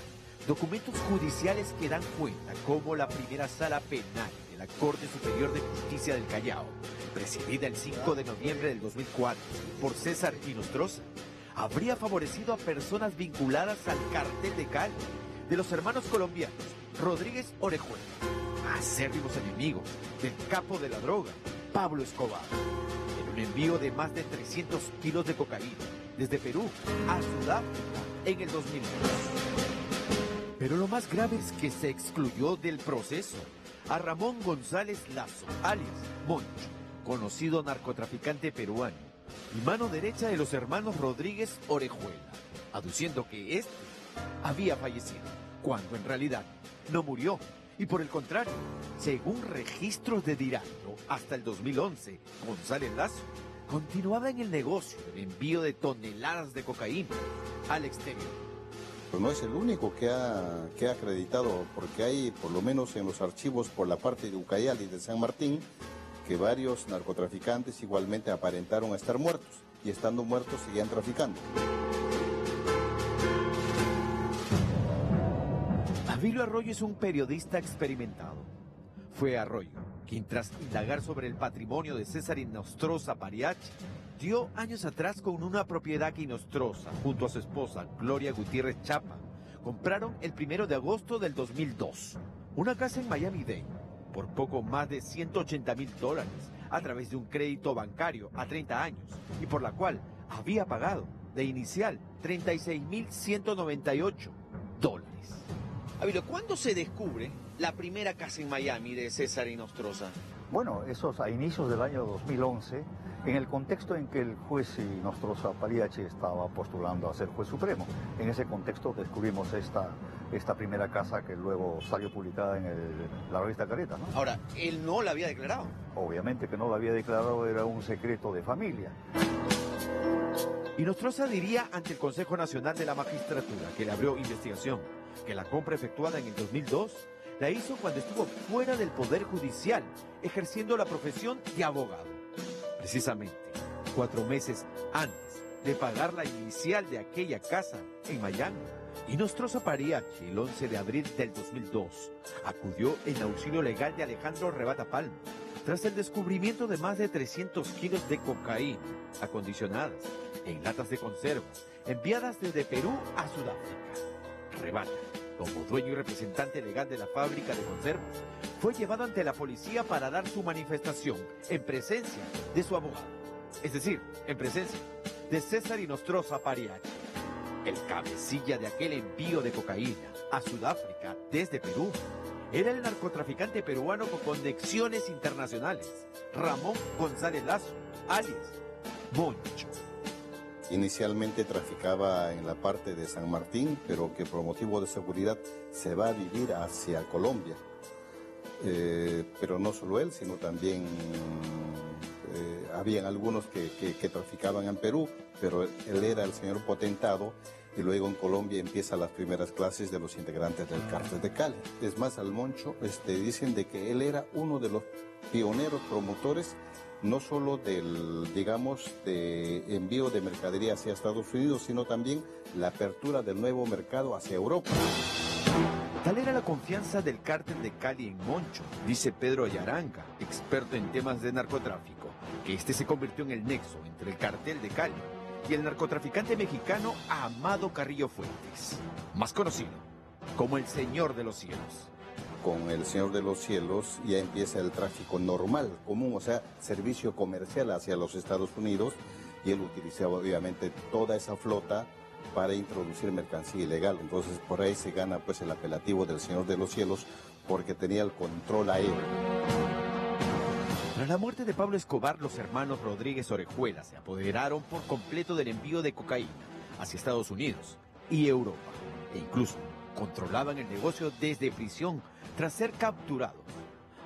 documentos judiciales que dan cuenta cómo la primera sala penal de la Corte Superior de Justicia del Callao, presidida el 5 de noviembre del 2004 por César Inostroza, habría favorecido a personas vinculadas al cartel de Cali de los hermanos colombianos Rodríguez Orejuela, acérrimos enemigos del capo de la droga, Pablo Escobar, en un envío de más de 300 kilos de cocaína desde Perú a Sudáfrica en el 2002. Pero lo más grave es que se excluyó del proceso a Ramón González Lazo, alias Moncho, conocido narcotraficante peruano y mano derecha de los hermanos Rodríguez Orejuela, aduciendo que este había fallecido, cuando en realidad no murió. Y por el contrario, según registros de Dirango, hasta el 2011, González Lazo continuaba en el negocio del envío de toneladas de cocaína al exterior. Pero no es el único que ha acreditado, porque hay, por lo menos en los archivos por la parte de Ucayali y de San Martín, que varios narcotraficantes igualmente aparentaron estar muertos, y estando muertos seguían traficando. Abilio Arroyo es un periodista experimentado. Fue Arroyo quien, tras indagar sobre el patrimonio de César Inostroza Pariachi, dio años atrás con una propiedad que Inostroza, junto a su esposa Gloria Gutiérrez Chapa, compraron el 1 de agosto del 2002. Una casa en Miami-Dade, por poco más de $180,000, a través de un crédito bancario a 30 años, y por la cual había pagado de inicial $36,198. Abilio, ¿cuándo se descubre la primera casa en Miami de César Inostroza? Bueno, eso es a inicios del año 2011, en el contexto en que el juez Inostroza Pariachi estaba postulando a ser juez supremo. En ese contexto descubrimos esta primera casa que luego salió publicada en la revista Careta, ¿no? Ahora, ¿él no la había declarado? Obviamente que no la había declarado, era un secreto de familia. Inostroza diría ante el Consejo Nacional de la Magistratura, que le abrió investigación, que la compra efectuada en el 2002 la hizo cuando estuvo fuera del Poder Judicial, ejerciendo la profesión de abogado. Precisamente 4 meses antes de pagar la inicial de aquella casa en Miami, Inostroza Pariachi, el 11 de abril del 2002, acudió en auxilio legal de Alejandro Rebata Palma, tras el descubrimiento de más de 300 kilos de cocaína acondicionadas en latas de conserva, enviadas desde Perú a Sudáfrica. Rebata, como dueño y representante legal de la fábrica de conservas, fue llevado ante la policía para dar su manifestación en presencia de su abogado, es decir, en presencia de César Inostroza Pariachi, el cabecilla de aquel envío de cocaína a Sudáfrica desde Perú. Era el narcotraficante peruano con conexiones internacionales, Ramón González Lazo, alias Moncho. Inicialmente traficaba en la parte de San Martín, pero que por motivo de seguridad se va a vivir hacia Colombia. Pero no solo él, sino también habían algunos que traficaban en Perú, pero él era el señor potentado, y luego en Colombia empiezan las primeras clases de los integrantes del cártel de Cali. Es más, al Moncho dicen de que él era uno de los pioneros promotores, no solo del, digamos, de envío de mercadería hacia Estados Unidos, sino también la apertura del nuevo mercado hacia Europa. Tal era la confianza del cártel de Cali en Moncho, dice Pedro Ayaranca, experto en temas de narcotráfico, que este se convirtió en el nexo entre el cartel de Cali y el narcotraficante mexicano Amado Carrillo Fuentes, más conocido como el Señor de los Cielos. Con el Señor de los Cielos ya empieza el tráfico normal, común, o sea, servicio comercial hacia los Estados Unidos, y él utilizaba obviamente toda esa flota para introducir mercancía ilegal. Entonces por ahí se gana pues el apelativo del Señor de los Cielos, porque tenía el control aéreo. Tras la muerte de Pablo Escobar, los hermanos Rodríguez Orejuela se apoderaron por completo del envío de cocaína hacia Estados Unidos y Europa, e incluso controlaban el negocio desde prisión tras ser capturados.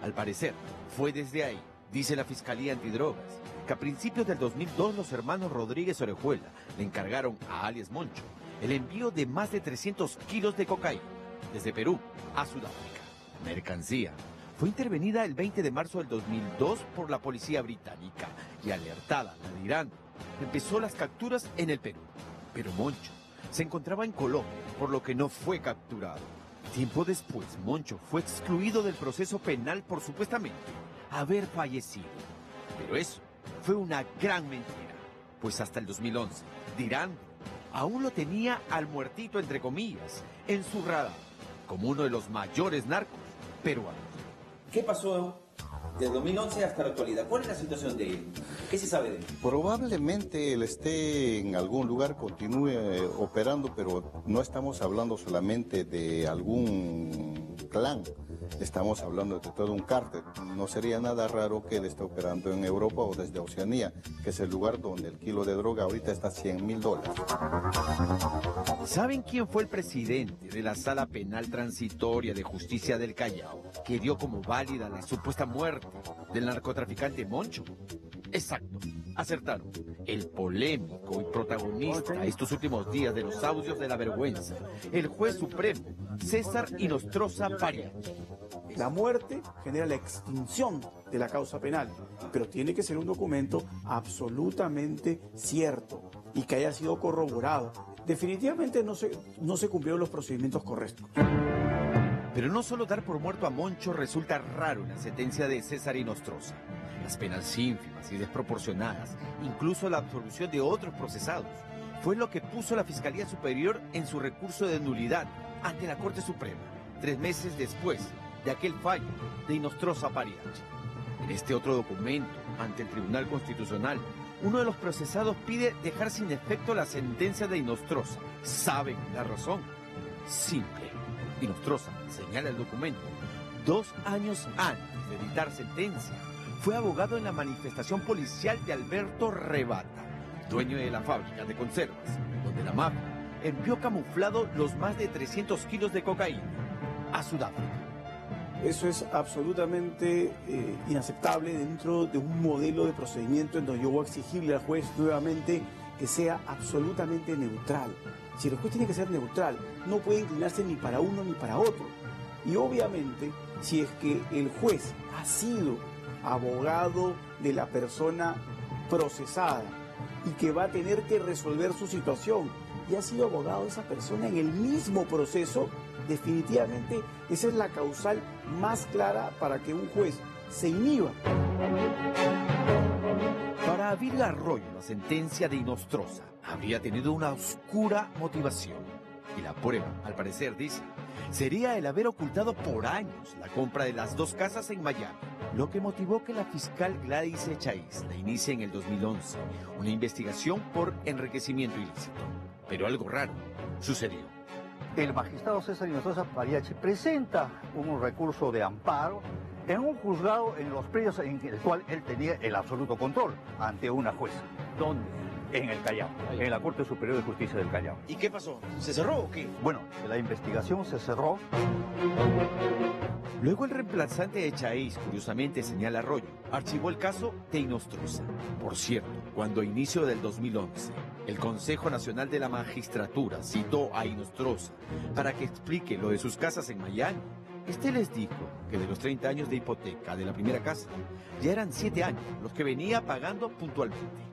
Al parecer, fue desde ahí, dice la Fiscalía Antidrogas, que a principios del 2002 los hermanos Rodríguez Orejuela le encargaron a alias Moncho el envío de más de 300 kilos de cocaína desde Perú a Sudáfrica. Mercancía fue intervenida el 20 de marzo del 2002 por la policía británica y, alertada la de Irán, empezó las capturas en el Perú. Pero Moncho se encontraba en Colombia, por lo que no fue capturado. Tiempo después, Moncho fue excluido del proceso penal por supuestamente haber fallecido. Pero eso fue una gran mentira, pues hasta el 2011, Dirando aún lo tenía al muertito, entre comillas, en su radar, como uno de los mayores narcos peruanos. ¿Qué pasó de 2011 hasta la actualidad? ¿Cuál es la situación de él? ¿Qué se sabe de él? Probablemente él esté en algún lugar, continúe operando, pero no estamos hablando solamente de algún clan, estamos hablando de todo un cártel. No sería nada raro que él esté operando en Europa o desde Oceanía, que es el lugar donde el kilo de droga ahorita está a $100,000. ¿Saben quién fue el presidente de la Sala Penal Transitoria de Justicia del Callao, que dio como válida la supuesta muerte del narcotraficante Moncho? Exacto, acertaron. El polémico y protagonista estos últimos días de los audios de la vergüenza, el juez supremo, César Inostroza Pariachi. La muerte genera la extinción de la causa penal, pero tiene que ser un documento absolutamente cierto y que haya sido corroborado. Definitivamente no se cumplieron los procedimientos correctos. Pero no solo dar por muerto a Moncho resulta raro en la sentencia de César Inostroza. Las penas ínfimas y desproporcionadas, incluso la absolución de otros procesados, fue lo que puso la Fiscalía Superior en su recurso de nulidad ante la Corte Suprema, 3 meses después de aquel fallo de Inostroza Pariachi. En este otro documento, ante el Tribunal Constitucional, uno de los procesados pide dejar sin efecto la sentencia de Inostroza. ¿Saben la razón? Simple. Inostroza, señala el documento, 2 años antes de dictar sentencia, fue abogado en la manifestación policial de Alberto Rebata, dueño de la fábrica de conservas, donde la mafia envió camuflado los más de 300 kilos de cocaína a Sudáfrica. Eso es absolutamente inaceptable dentro de un modelo de procedimiento en donde yo voy a exigirle al juez nuevamente que sea absolutamente neutral. Si el juez tiene que ser neutral, no puede inclinarse ni para uno ni para otro. Y obviamente, si es que el juez ha sido abogado de la persona procesada y que va a tener que resolver su situación y ha sido abogado de esa persona en el mismo proceso, definitivamente esa es la causal más clara para que un juez se inhiba. Para Virga Arroyo, la sentencia de Inostroza habría tenido una oscura motivación. Y la prueba, al parecer, dice, sería el haber ocultado por años la compra de las 2 casas en Miami, lo que motivó que la fiscal Gladys Echaíz la inicie en el 2011 una investigación por enriquecimiento ilícito. Pero algo raro sucedió. El magistrado César Inostroza Pariachi presenta un recurso de amparo en un juzgado en los predios en el cual él tenía el absoluto control ante una jueza. ¿Dónde? En el Callao, en la Corte Superior de Justicia del Callao. ¿Y qué pasó? ¿Se cerró o qué? Bueno, la investigación se cerró. Luego el reemplazante de Echaíz, curiosamente señala Arroyo, archivó el caso de Inostroza. Por cierto, cuando a inicio del 2011, el Consejo Nacional de la Magistratura citó a Inostroza para que explique lo de sus casas en Miami, este les dijo que de los 30 años de hipoteca de la primera casa, ya eran 7 años los que venía pagando puntualmente.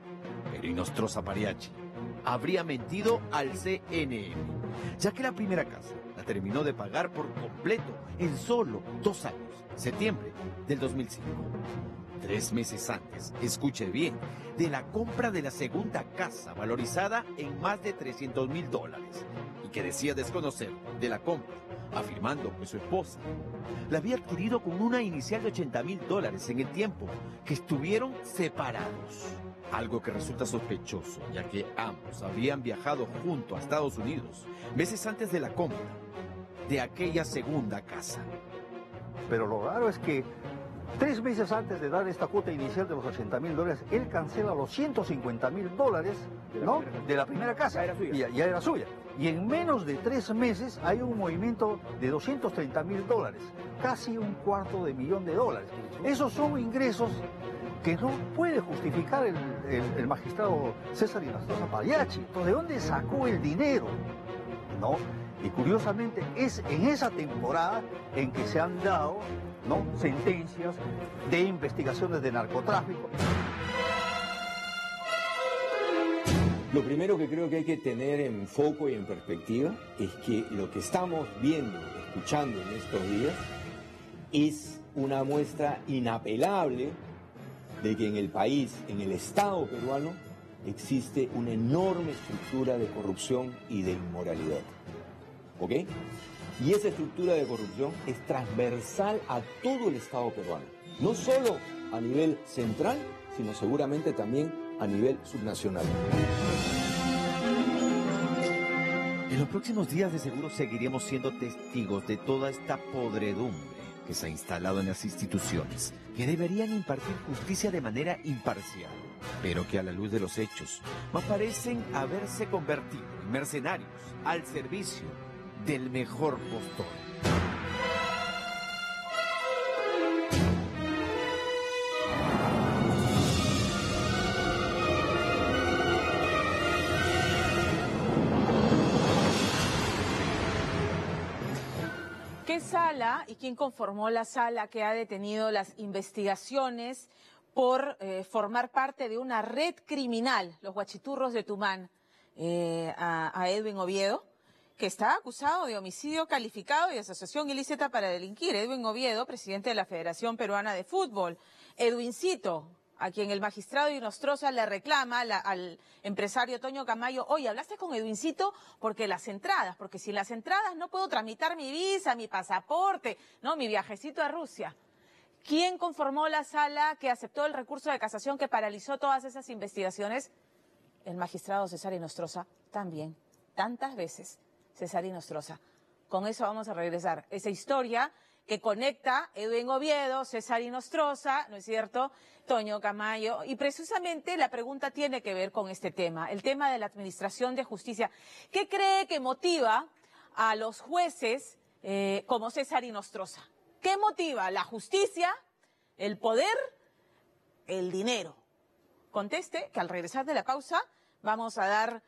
Pero Inostroza Pariachi habría mentido al CNN, ya que la primera casa la terminó de pagar por completo en solo 2 años, septiembre del 2005. 3 meses antes, escuche bien, de la compra de la segunda casa valorizada en más de $300,000 y que decía desconocer de la compra, afirmando que su esposa la había adquirido con una inicial de $80,000 en el tiempo que estuvieron separados. Algo que resulta sospechoso, ya que ambos habrían viajado junto a Estados Unidos meses antes de la compra de aquella segunda casa. Pero lo raro es que 3 meses antes de dar esta cuota inicial de los $80,000, él cancela los $150,000, ¿no?, de la primera casa. Ya era suya. Y en menos de 3 meses hay un movimiento de $230,000, casi $250,000. Esos son ingresos que no puede justificar el magistrado César Inostroza Pariachi. Entonces, ¿de dónde sacó el dinero? ¿No? Y curiosamente es en esa temporada en que se han dado, ¿no?, sentencias de investigaciones de narcotráfico. Lo primero que creo que hay que tener en foco y en perspectiva es que lo que estamos viendo, escuchando en estos días, es una muestra inapelable de que en el país, en el Estado peruano, existe una enorme estructura de corrupción y de inmoralidad. ¿Ok? Y esa estructura de corrupción es transversal a todo el Estado peruano. No solo a nivel central, sino seguramente también a nivel subnacional. En los próximos días de seguro seguiremos siendo testigos de toda esta podredumbre que se ha instalado en las instituciones, que deberían impartir justicia de manera imparcial, pero que a la luz de los hechos más parecen haberse convertido en mercenarios al servicio del mejor postor. ¿Qué sala y quién conformó la sala que ha detenido las investigaciones por formar parte de una red criminal, los Guachiturros de Tumán, a Edwin Oviedo, que está acusado de homicidio calificado y asociación ilícita para delinquir? Edwin Oviedo, presidente de la Federación Peruana de Fútbol. Edwincito, a quien el magistrado Inostroza le reclama al empresario Toño Camayo: oye, hablaste con Edwincito porque sin las entradas no puedo tramitar mi visa, mi pasaporte, no, mi viajecito a Rusia. ¿Quién conformó la sala que aceptó el recurso de casación que paralizó todas esas investigaciones? El magistrado César Inostroza también, tantas veces César Inostroza. Con eso vamos a regresar. Esa historia que conecta Edwin Oviedo, César Inostroza, ¿no es cierto?, Toño Camayo, y precisamente la pregunta tiene que ver con este tema, el tema de la administración de justicia. ¿Qué cree que motiva a los jueces como César Inostroza? ¿Qué motiva? ¿La justicia, el poder, el dinero? Conteste, que al regresar de la pausa vamos a dar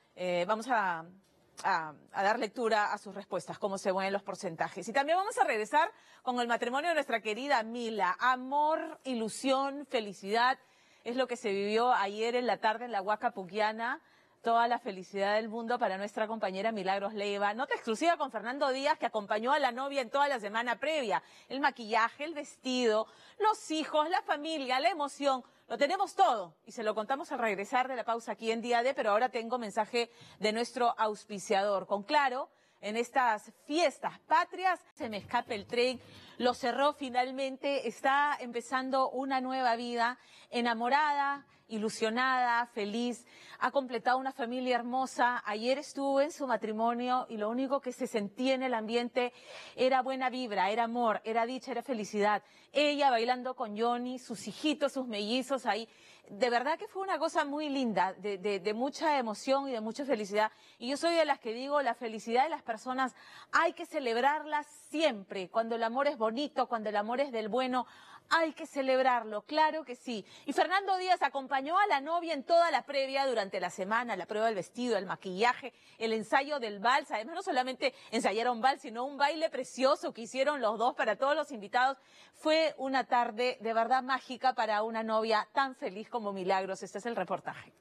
lectura a sus respuestas, cómo se mueven los porcentajes. Y también vamos a regresar con el matrimonio de nuestra querida Mila. Amor, ilusión, felicidad, es lo que se vivió ayer en la tarde en la Huaca Puquiana. Toda la felicidad del mundo para nuestra compañera Milagros Leiva. Nota exclusiva con Fernando Díaz, que acompañó a la novia en toda la semana previa. El maquillaje, el vestido, los hijos, la familia, la emoción. Lo tenemos todo y se lo contamos al regresar de la pausa aquí en Día D, pero ahora tengo mensaje de nuestro auspiciador. Con Claro, en estas fiestas patrias, se me escape el tren, lo cerró finalmente, está empezando una nueva vida, enamorada, ilusionada, feliz, ha completado una familia hermosa. Ayer estuvo en su matrimonio y lo único que se sentía en el ambiente era buena vibra, era amor, era dicha, era felicidad. Ella bailando con Johnny, sus hijitos, sus mellizos ahí. De verdad que fue una cosa muy linda, de mucha emoción y de mucha felicidad. Y yo soy de las que digo, la felicidad de las personas hay que celebrarla siempre. Cuando el amor es bonito, cuando el amor es del bueno, hay que celebrarlo, claro que sí. Y Fernando Díaz acompañó a la novia en toda la previa durante la semana, la prueba del vestido, el maquillaje, el ensayo del vals. Además, no solamente ensayaron vals, sino un baile precioso que hicieron los dos para todos los invitados. Fue una tarde de verdad mágica para una novia tan feliz como Milagros. Este es el reportaje.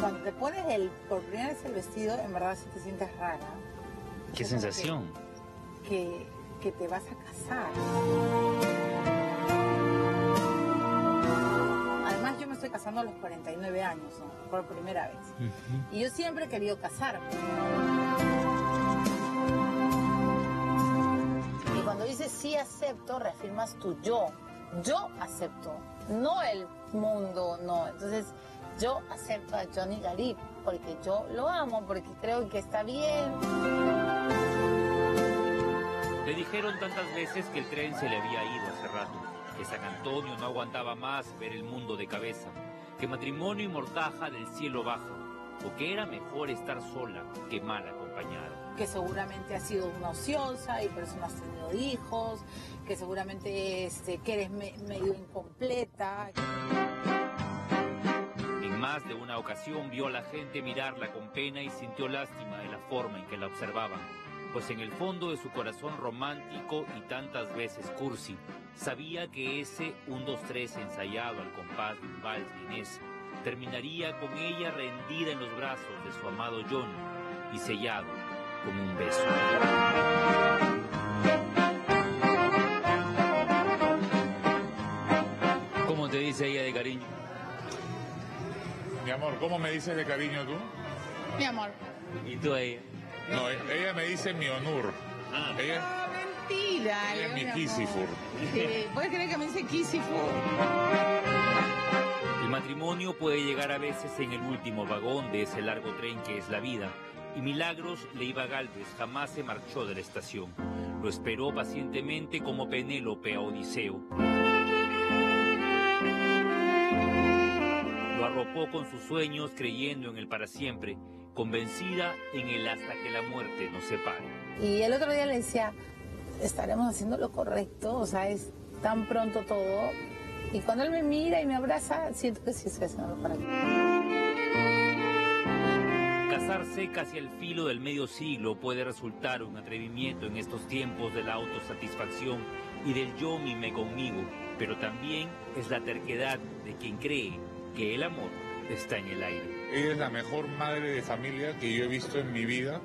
Cuando te pones por primera vez el vestido, en verdad sí te sientes rara. ¿Qué sensación? Que te vas a casar. Además, yo me estoy casando a los 49 años, ¿no? Por primera vez. Y yo siempre he querido casarme. Y cuando dices sí acepto, reafirmas tu yo. Yo acepto, no el mundo, no. Entonces, yo acepto a Johnny Garib porque yo lo amo, porque creo que está bien. Le dijeron tantas veces que el tren se le había ido hace rato, que San Antonio no aguantaba más ver el mundo de cabeza, que matrimonio y mortaja del cielo bajo, o que era mejor estar sola que mal acompañada. Que seguramente has sido una ociosa y por eso no has tenido hijos, que seguramente que eres medio incompleta. En más de una ocasión vio a la gente mirarla con pena y sintió lástima de la forma en que la observaban, pues en el fondo de su corazón romántico y tantas veces cursi, sabía que ese 1, 2, 3 ensayado al compás de un vals vienés terminaría con ella rendida en los brazos de su amado Johnny y sellado con un beso. ¿Cómo te dice ella de cariño? Mi amor, ¿cómo me dices de cariño tú? Mi amor. ¿Y tú a ella? No, ella me dice mi honor. Ella, Mentira. ella es mi Kisifur. ¿Puedes creer que me dice Kisifur? El matrimonio puede llegar a veces en el último vagón de ese largo tren que es la vida. Y Milagros Leiva Gálvez jamás se marchó de la estación. Lo esperó pacientemente como Penélope a Odiseo. Lo arropó con sus sueños creyendo en el para siempre, convencida en el hasta que la muerte nos separe. Y el otro día le decía, estaremos haciendo lo correcto, o sea, es tan pronto todo. Y cuando él me mira y me abraza, siento que sí estoy haciendo lo correcto. Casarse casi al filo del medio siglo puede resultar un atrevimiento en estos tiempos de la autosatisfacción y del yo mime conmigo, pero también es la terquedad de quien cree que el amor está en el aire. Ella es la mejor madre de familia que yo he visto en mi vida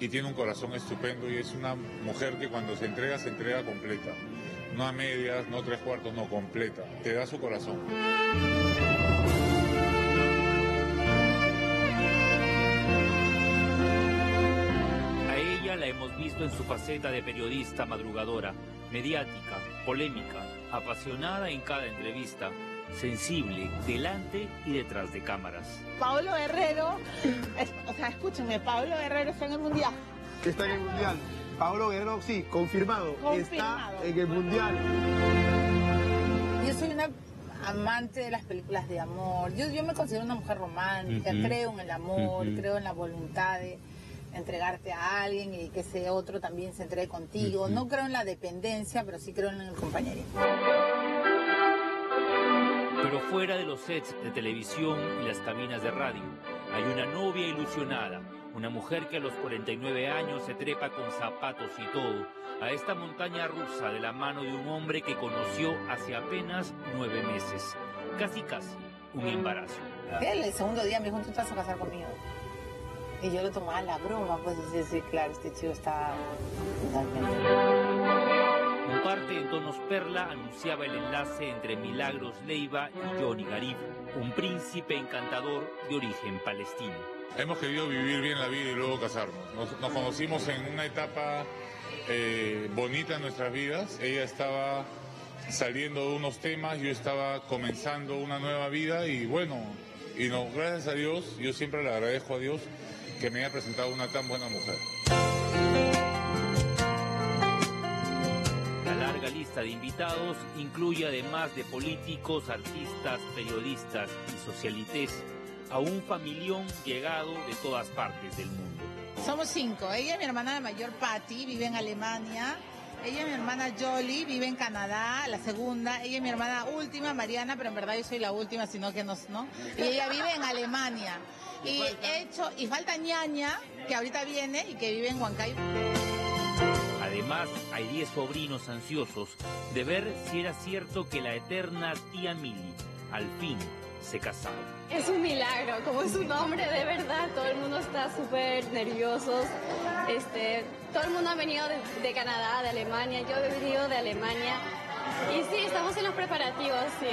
y tiene un corazón estupendo y es una mujer que cuando se entrega completa. No a medias, no 3/4, no, completa. Te da su corazón. A ella la hemos visto en su faceta de periodista madrugadora, mediática, polémica, apasionada en cada entrevista, sensible delante y detrás de cámaras. Paolo Guerrero, escúchenme, Paolo Guerrero está en el Mundial. Está en el Mundial. Paolo Guerrero, sí, confirmado. Está en el Mundial. Yo soy una amante de las películas de amor. Yo me considero una mujer romántica, creo en el amor, creo en la voluntad de entregarte a alguien y que ese otro también se entregue contigo. No creo en la dependencia, pero sí creo en el compañerismo. Pero fuera de los sets de televisión y las cabinas de radio, hay una novia ilusionada, una mujer que a los 49 años se trepa con zapatos y todo a esta montaña rusa de la mano de un hombre que conoció hace apenas 9 meses. Casi un embarazo. El segundo día me dijo, ¿tú te vas a casar conmigo? Y yo lo tomaba a la broma, pues decir, claro, este chico está Un parte en tonos perla anunciaba el enlace entre Milagros Leiva y Johnny Garib, un príncipe encantador de origen palestino. Hemos querido vivir bien la vida y luego casarnos. Nos conocimos en una etapa bonita en nuestras vidas. Ella estaba saliendo de unos temas, yo estaba comenzando una nueva vida y bueno, gracias a Dios, yo siempre le agradezco a Dios que me haya presentado una tan buena mujer. La larga lista de invitados incluye, además de políticos, artistas, periodistas y socialites, a un familión llegado de todas partes del mundo. Somos 5. Ella, mi hermana mayor Patty, vive en Alemania. Ella, mi hermana Jolie, vive en Canadá, la segunda. Ella, mi hermana última, Mariana, pero en verdad yo soy la última, sino que no. Y ella vive en Alemania. Y falta Ñaña, que ahorita viene y que vive en Huancayo. Además, hay 10 sobrinos ansiosos de ver si era cierto que la eterna tía Mili, al fin, se casaba. Es un milagro, como es un hombre, de verdad, todo el mundo está súper nerviosos. Todo el mundo ha venido de Canadá, de Alemania, yo he venido de Alemania. Y sí, estamos en los preparativos, sí.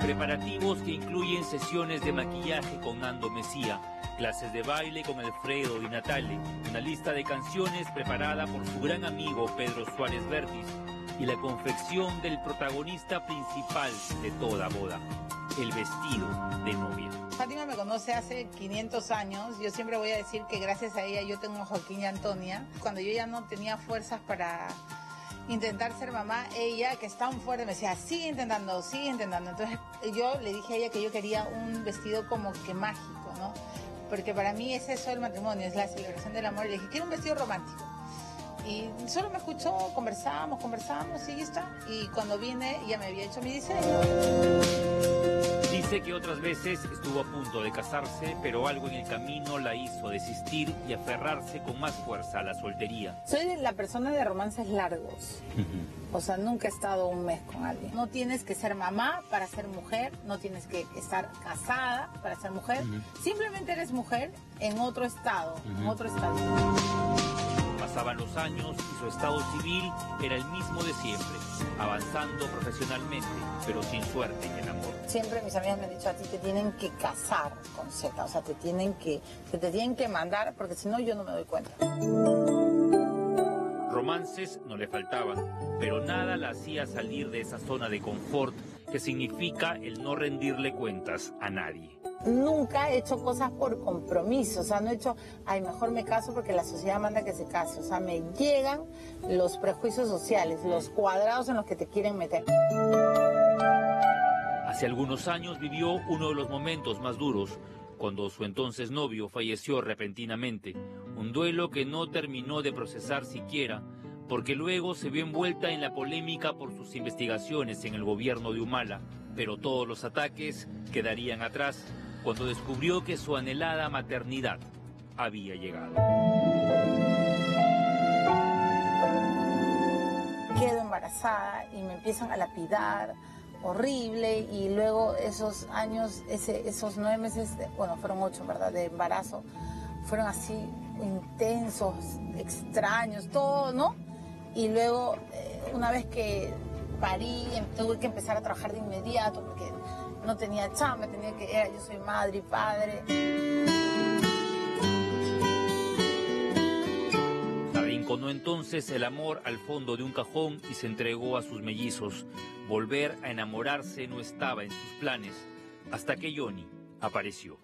Preparativos que incluyen sesiones de maquillaje con Nando Mesía, clases de baile con Alfredo y Natale, una lista de canciones preparada por su gran amigo Pedro Suárez Vértiz y la confección del protagonista principal de toda boda, el vestido de novia. Fátima me conoce hace 500 años, yo siempre voy a decir que gracias a ella yo tengo a Joaquín y Antonia. Cuando yo ya no tenía fuerzas para intentar ser mamá, ella, que es tan fuerte, me decía, sigue intentando. Entonces yo le dije a ella que yo quería un vestido como que mágico, ¿no? Porque para mí es eso el matrimonio, es la celebración del amor. Y le dije, quiero un vestido romántico. Y solo me escuchó, conversamos y ya está. Y cuando vine ya me había hecho mi diseño. Dice que otras veces estuvo a punto de casarse, pero algo en el camino la hizo desistir y aferrarse con más fuerza a la soltería. Soy la persona de romances largos. O sea, nunca he estado un mes con alguien. No tienes que ser mamá para ser mujer, no tienes que estar casada para ser mujer. Simplemente eres mujer en otro estado, Pasaban los años y su estado civil era el mismo de siempre, avanzando profesionalmente, pero sin suerte en el amor. Siempre mis amigas me han dicho, a ti te tienen que casar con Z, o sea, te tienen que mandar, porque si no yo no me doy cuenta. Romances no le faltaban, pero nada la hacía salir de esa zona de confort que significa el no rendirle cuentas a nadie. Nunca he hecho cosas por compromiso, o sea, no he hecho, mejor me caso porque la sociedad manda que se case, o sea, me llegan los prejuicios sociales, los cuadrados en los que te quieren meter. Hace algunos años vivió uno de los momentos más duros, cuando su entonces novio falleció repentinamente, un duelo que no terminó de procesar siquiera, porque luego se vio envuelta en la polémica por sus investigaciones en el gobierno de Humala, Pero todos los ataques quedarían atrás cuando descubrió que su anhelada maternidad había llegado. Quedo embarazada y me empiezan a lapidar, horrible, y luego esos años, esos 9 meses, bueno, fueron 8, ¿verdad?, de embarazo, fueron así intensos, extraños, todo, ¿no? Y luego, una vez que parí, tuve que empezar a trabajar de inmediato porque no tenía chamba, yo soy madre y padre. Arrinconó entonces el amor al fondo de un cajón y se entregó a sus mellizos. Volver a enamorarse no estaba en sus planes, hasta que Johnny apareció.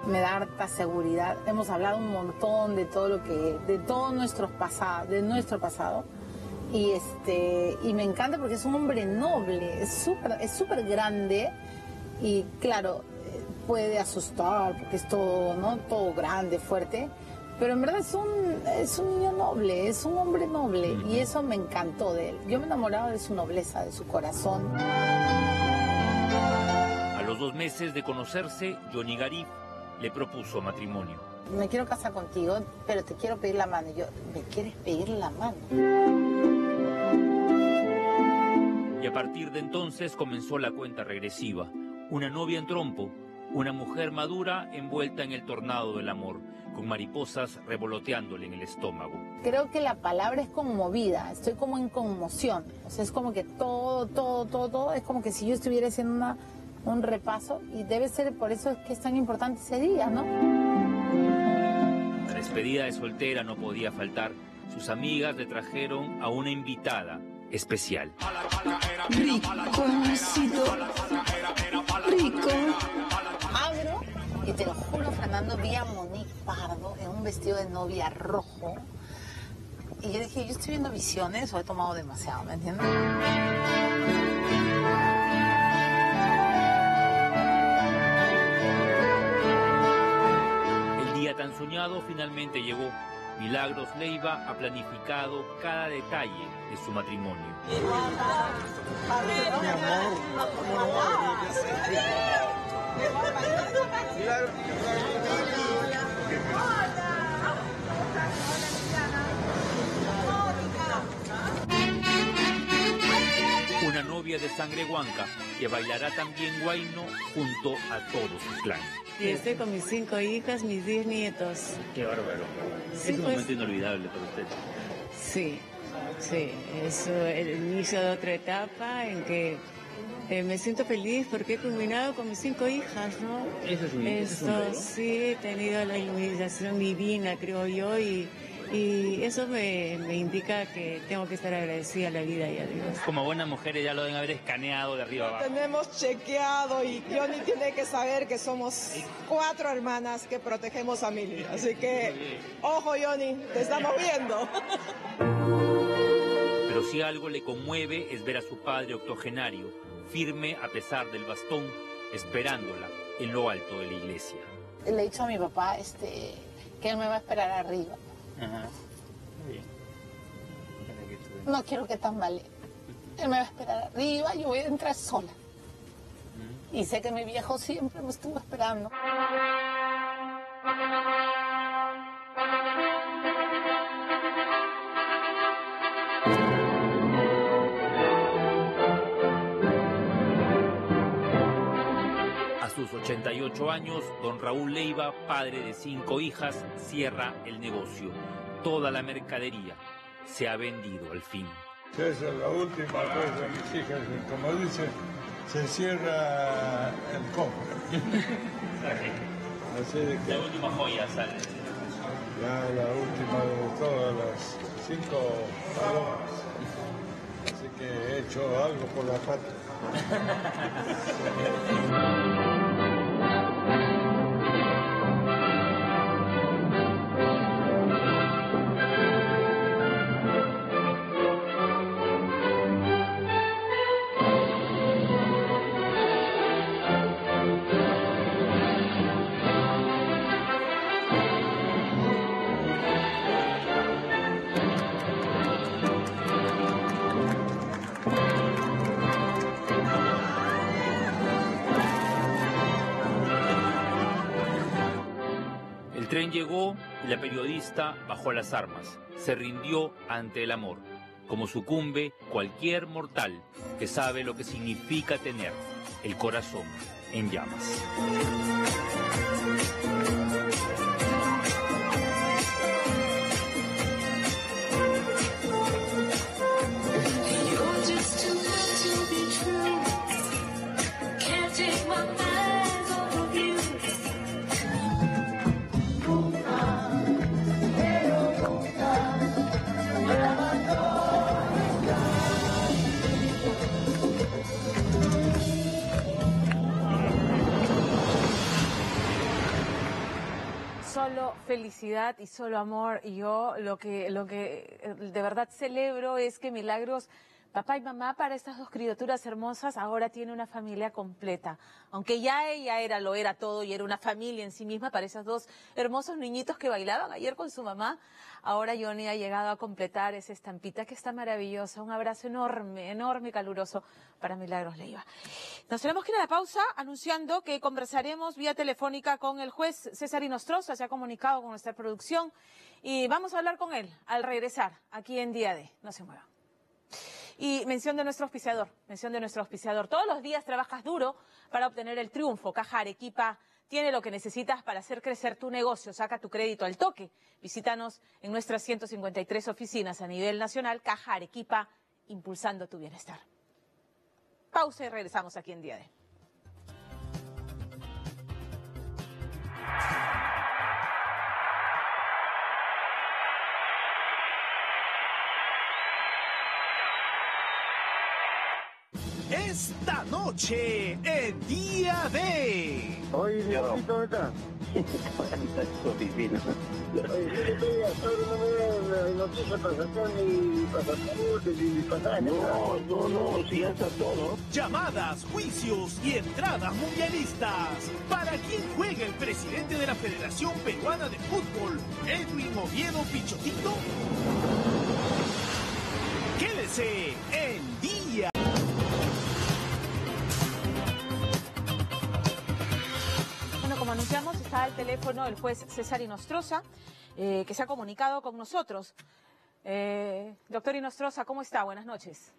Me da harta seguridad. Hemos hablado un montón de todo de todo nuestro pasado. Y me encanta porque es un hombre noble, es súper grande y claro, puede asustar porque es todo, ¿no?, todo grande, fuerte, pero en verdad es un niño noble, es un hombre noble y eso me encantó de él. Yo me he enamorado de su nobleza, de su corazón. A los 2 meses de conocerse, Johnny Garib le propuso matrimonio. Me quiero casar contigo, pero te quiero pedir la mano. Y yo, ¿me quieres pedir la mano? Y a partir de entonces comenzó la cuenta regresiva. Una novia en trompo, una mujer madura envuelta en el tornado del amor, con mariposas revoloteándole en el estómago. Creo que la palabra es conmovida, estoy como en conmoción. O sea, es como que todo, es como que si yo estuviera haciendo un repaso, y debe ser por eso es que es tan importante ese día, ¿no? La despedida de soltera no podía faltar. Sus amigas le trajeron a una invitada especial. Rico, rico. Abro y te lo juro, Fernando, vi a Monique Pardo en un vestido de novia rojo. Y yo dije, ¿yo estoy viendo visiones o he tomado demasiado? ¿Me entiendes? El día tan soñado finalmente llegó. Milagros Leiva ha planificado cada detalle de su matrimonio. Una novia de sangre huanca que bailará también guayno junto a todo su clan. Y estoy con mis 5 hijas, mis 10 nietos. Qué bárbaro. Sí, es un pues, momento inolvidable para usted. Sí, es el inicio de otra etapa en que me siento feliz porque he culminado con mis 5 hijas, ¿no? Eso es un logro. Sí, he tenido la iluminación divina, creo yo, y eso me indica que tengo que estar agradecida a la vida y a Dios. Como buenas mujeres ya lo deben haber escaneado de arriba abajo. Tenemos chequeado y Johnny tiene que saber que somos 4 hermanas que protegemos familia. Así que, ojo Johnny, te estamos viendo. Pero si algo le conmueve es ver a su padre octogenario, firme a pesar del bastón, esperándola en lo alto de la iglesia. Le he dicho a mi papá que él me va a esperar arriba. Ajá. Muy bien. No quiero que tambalee. Él me va a esperar arriba, yo voy a entrar sola. Y sé que mi viejo siempre me estuvo esperando. A sus 88 años, don Raúl Leiva, padre de 5 hijas, cierra el negocio. Toda la mercadería se ha vendido al fin. Esa es la última cosa de mis hijas, como dicen, se cierra el cofre. Así de que La última joya sale. ya la última de todas las 5 palomas. Así que he hecho algo por la patria. tren llegó y la periodista bajó las armas. Se rindió ante el amor, como sucumbe cualquier mortal que sabe lo que significa tener el corazón en llamas. Solo felicidad y solo amor. Y yo lo que de verdad celebro es que Milagros, papá y mamá, para estas dos criaturas hermosas, ahora tiene una familia completa. Aunque ya ella lo era todo y era una familia en sí misma para esos dos hermosos niñitos que bailaban ayer con su mamá, ahora Johnny ha llegado a completar esa estampita que está maravillosa. Un abrazo enorme, enorme y caluroso para Milagros Leiva. Nos tenemos que ir a la pausa anunciando que conversaremos vía telefónica con el juez César Inostroza, se ha comunicado con nuestra producción y vamos a hablar con él al regresar aquí en Día D. No se muevan. Y mención de nuestro auspiciador. Todos los días trabajas duro para obtener el triunfo. Caja Arequipa tiene lo que necesitas para hacer crecer tu negocio. Saca tu crédito al toque. Visítanos en nuestras 153 oficinas a nivel nacional. Caja Arequipa, impulsando tu bienestar. Pausa y regresamos aquí en Día D. Esta noche en Día D. Oye, mi papito, ¿dónde está? Noticia para sacar mi pasaporte y mi pasaje. No, si ya está todo. Llamadas, juicios y entradas mundialistas. ¿Para quién juega el presidente de la Federación Peruana de Fútbol, Edwin Oviedo Pichotito? Quédese en Día. Como anunciamos, está al teléfono el juez César Inostroza, que se ha comunicado con nosotros. Doctor Inostroza, ¿cómo está? Buenas noches.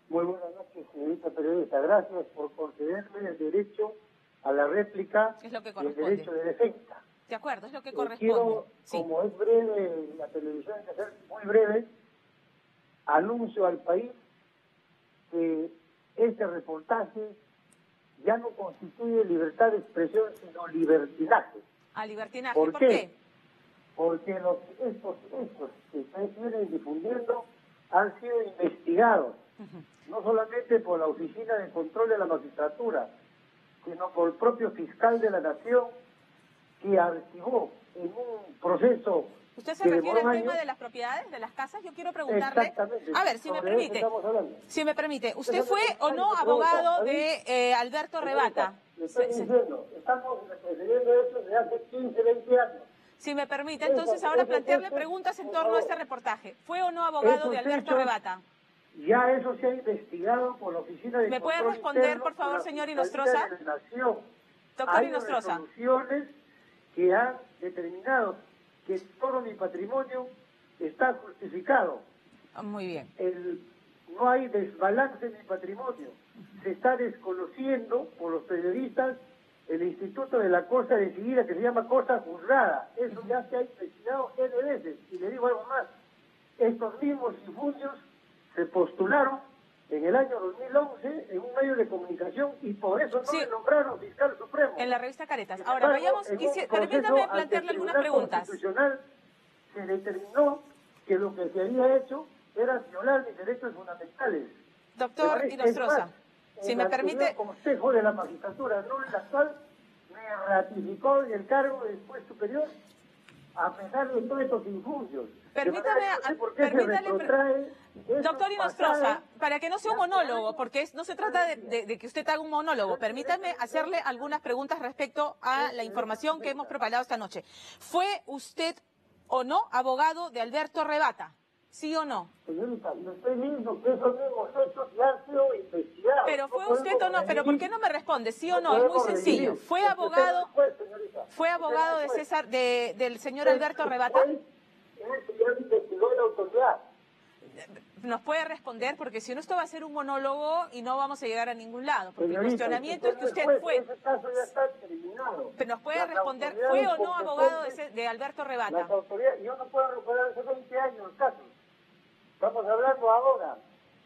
Muy buenas noches, señorita periodista. Gracias por concederme el derecho a la réplica y el derecho de defensa. De acuerdo, es lo que corresponde. Quiero, sí. Como es breve, la televisión hay que ser muy breve, anuncio al país que este reportaje ya no constituye libertad de expresión, sino libertinaje. ¿A libertinaje? ¿Por qué? qué? Porque estos hechos que ustedes vienen difundiendo han sido investigados, no solamente por la Oficina de Control de la Magistratura, sino por el propio fiscal de la Nación, que archivó en un proceso. ¿Usted se refiere al tema de las propiedades, de las casas? Yo quiero preguntarle. Exactamente. A ver, si me permite, ¿usted fue o no abogado de Alberto Rebata? Le estoy diciendo, estamos refiriendo eso desde hace 15, 20 años. Si me permite, entonces ahora plantearle preguntas en torno a este reportaje. ¿Fue o no abogado de Alberto Rebata? Ya eso se ha investigado por la Oficina de ¿Me puede responder, por favor, señor Inostroza? Doctor Inostroza. Hay resoluciones que han determinado que todo mi patrimonio está justificado. Muy bien. No hay desbalance en mi patrimonio. Se está desconociendo por los periodistas el Instituto de la Cosa Decidida, que se llama Cosa Juzgada. Eso ya se ha investigado N veces. Y le digo algo más. Estos mismos infundios se postularon en el año 2011 en un medio de comunicación y por eso no le nombraron fiscal supremo. En la revista Caretas. Ahora, vayamos, permítame plantearle algunas preguntas. Constitucional se determinó que lo que se había hecho era violar mis derechos fundamentales. Doctor Inostroza, si me permite. El Consejo de la Magistratura, no el actual, me ratificó en el cargo del juez superior a pesar de todos estos infundios. Permítame, doctor Inostroza, para que no sea un monólogo, porque no se trata de que usted haga un monólogo, permítame hacerle algunas preguntas respecto a la información que hemos preparado esta noche. ¿Fue usted o no abogado de Alberto Rebata? ¿Sí o no? Señorita, le estoy diciendo que esos mismos hechos ya han sido investigados. Pero fue usted o no, pero ¿por qué no me responde? ¿Sí o no? Es muy sencillo. ¿Fue abogado? ¿Fue abogado de César, del señor Alberto Rebata? ¿Nos puede responder? Porque si no, esto va a ser un monólogo y no vamos a llegar a ningún lado. Porque el cuestionamiento es que usted fue... Ese caso ya está terminado. Pero ¿nos puede responder, fue o no abogado de Alberto Rebata? Las autoridades, yo no puedo recuperar hace 20 años el caso. Estamos hablando ahora.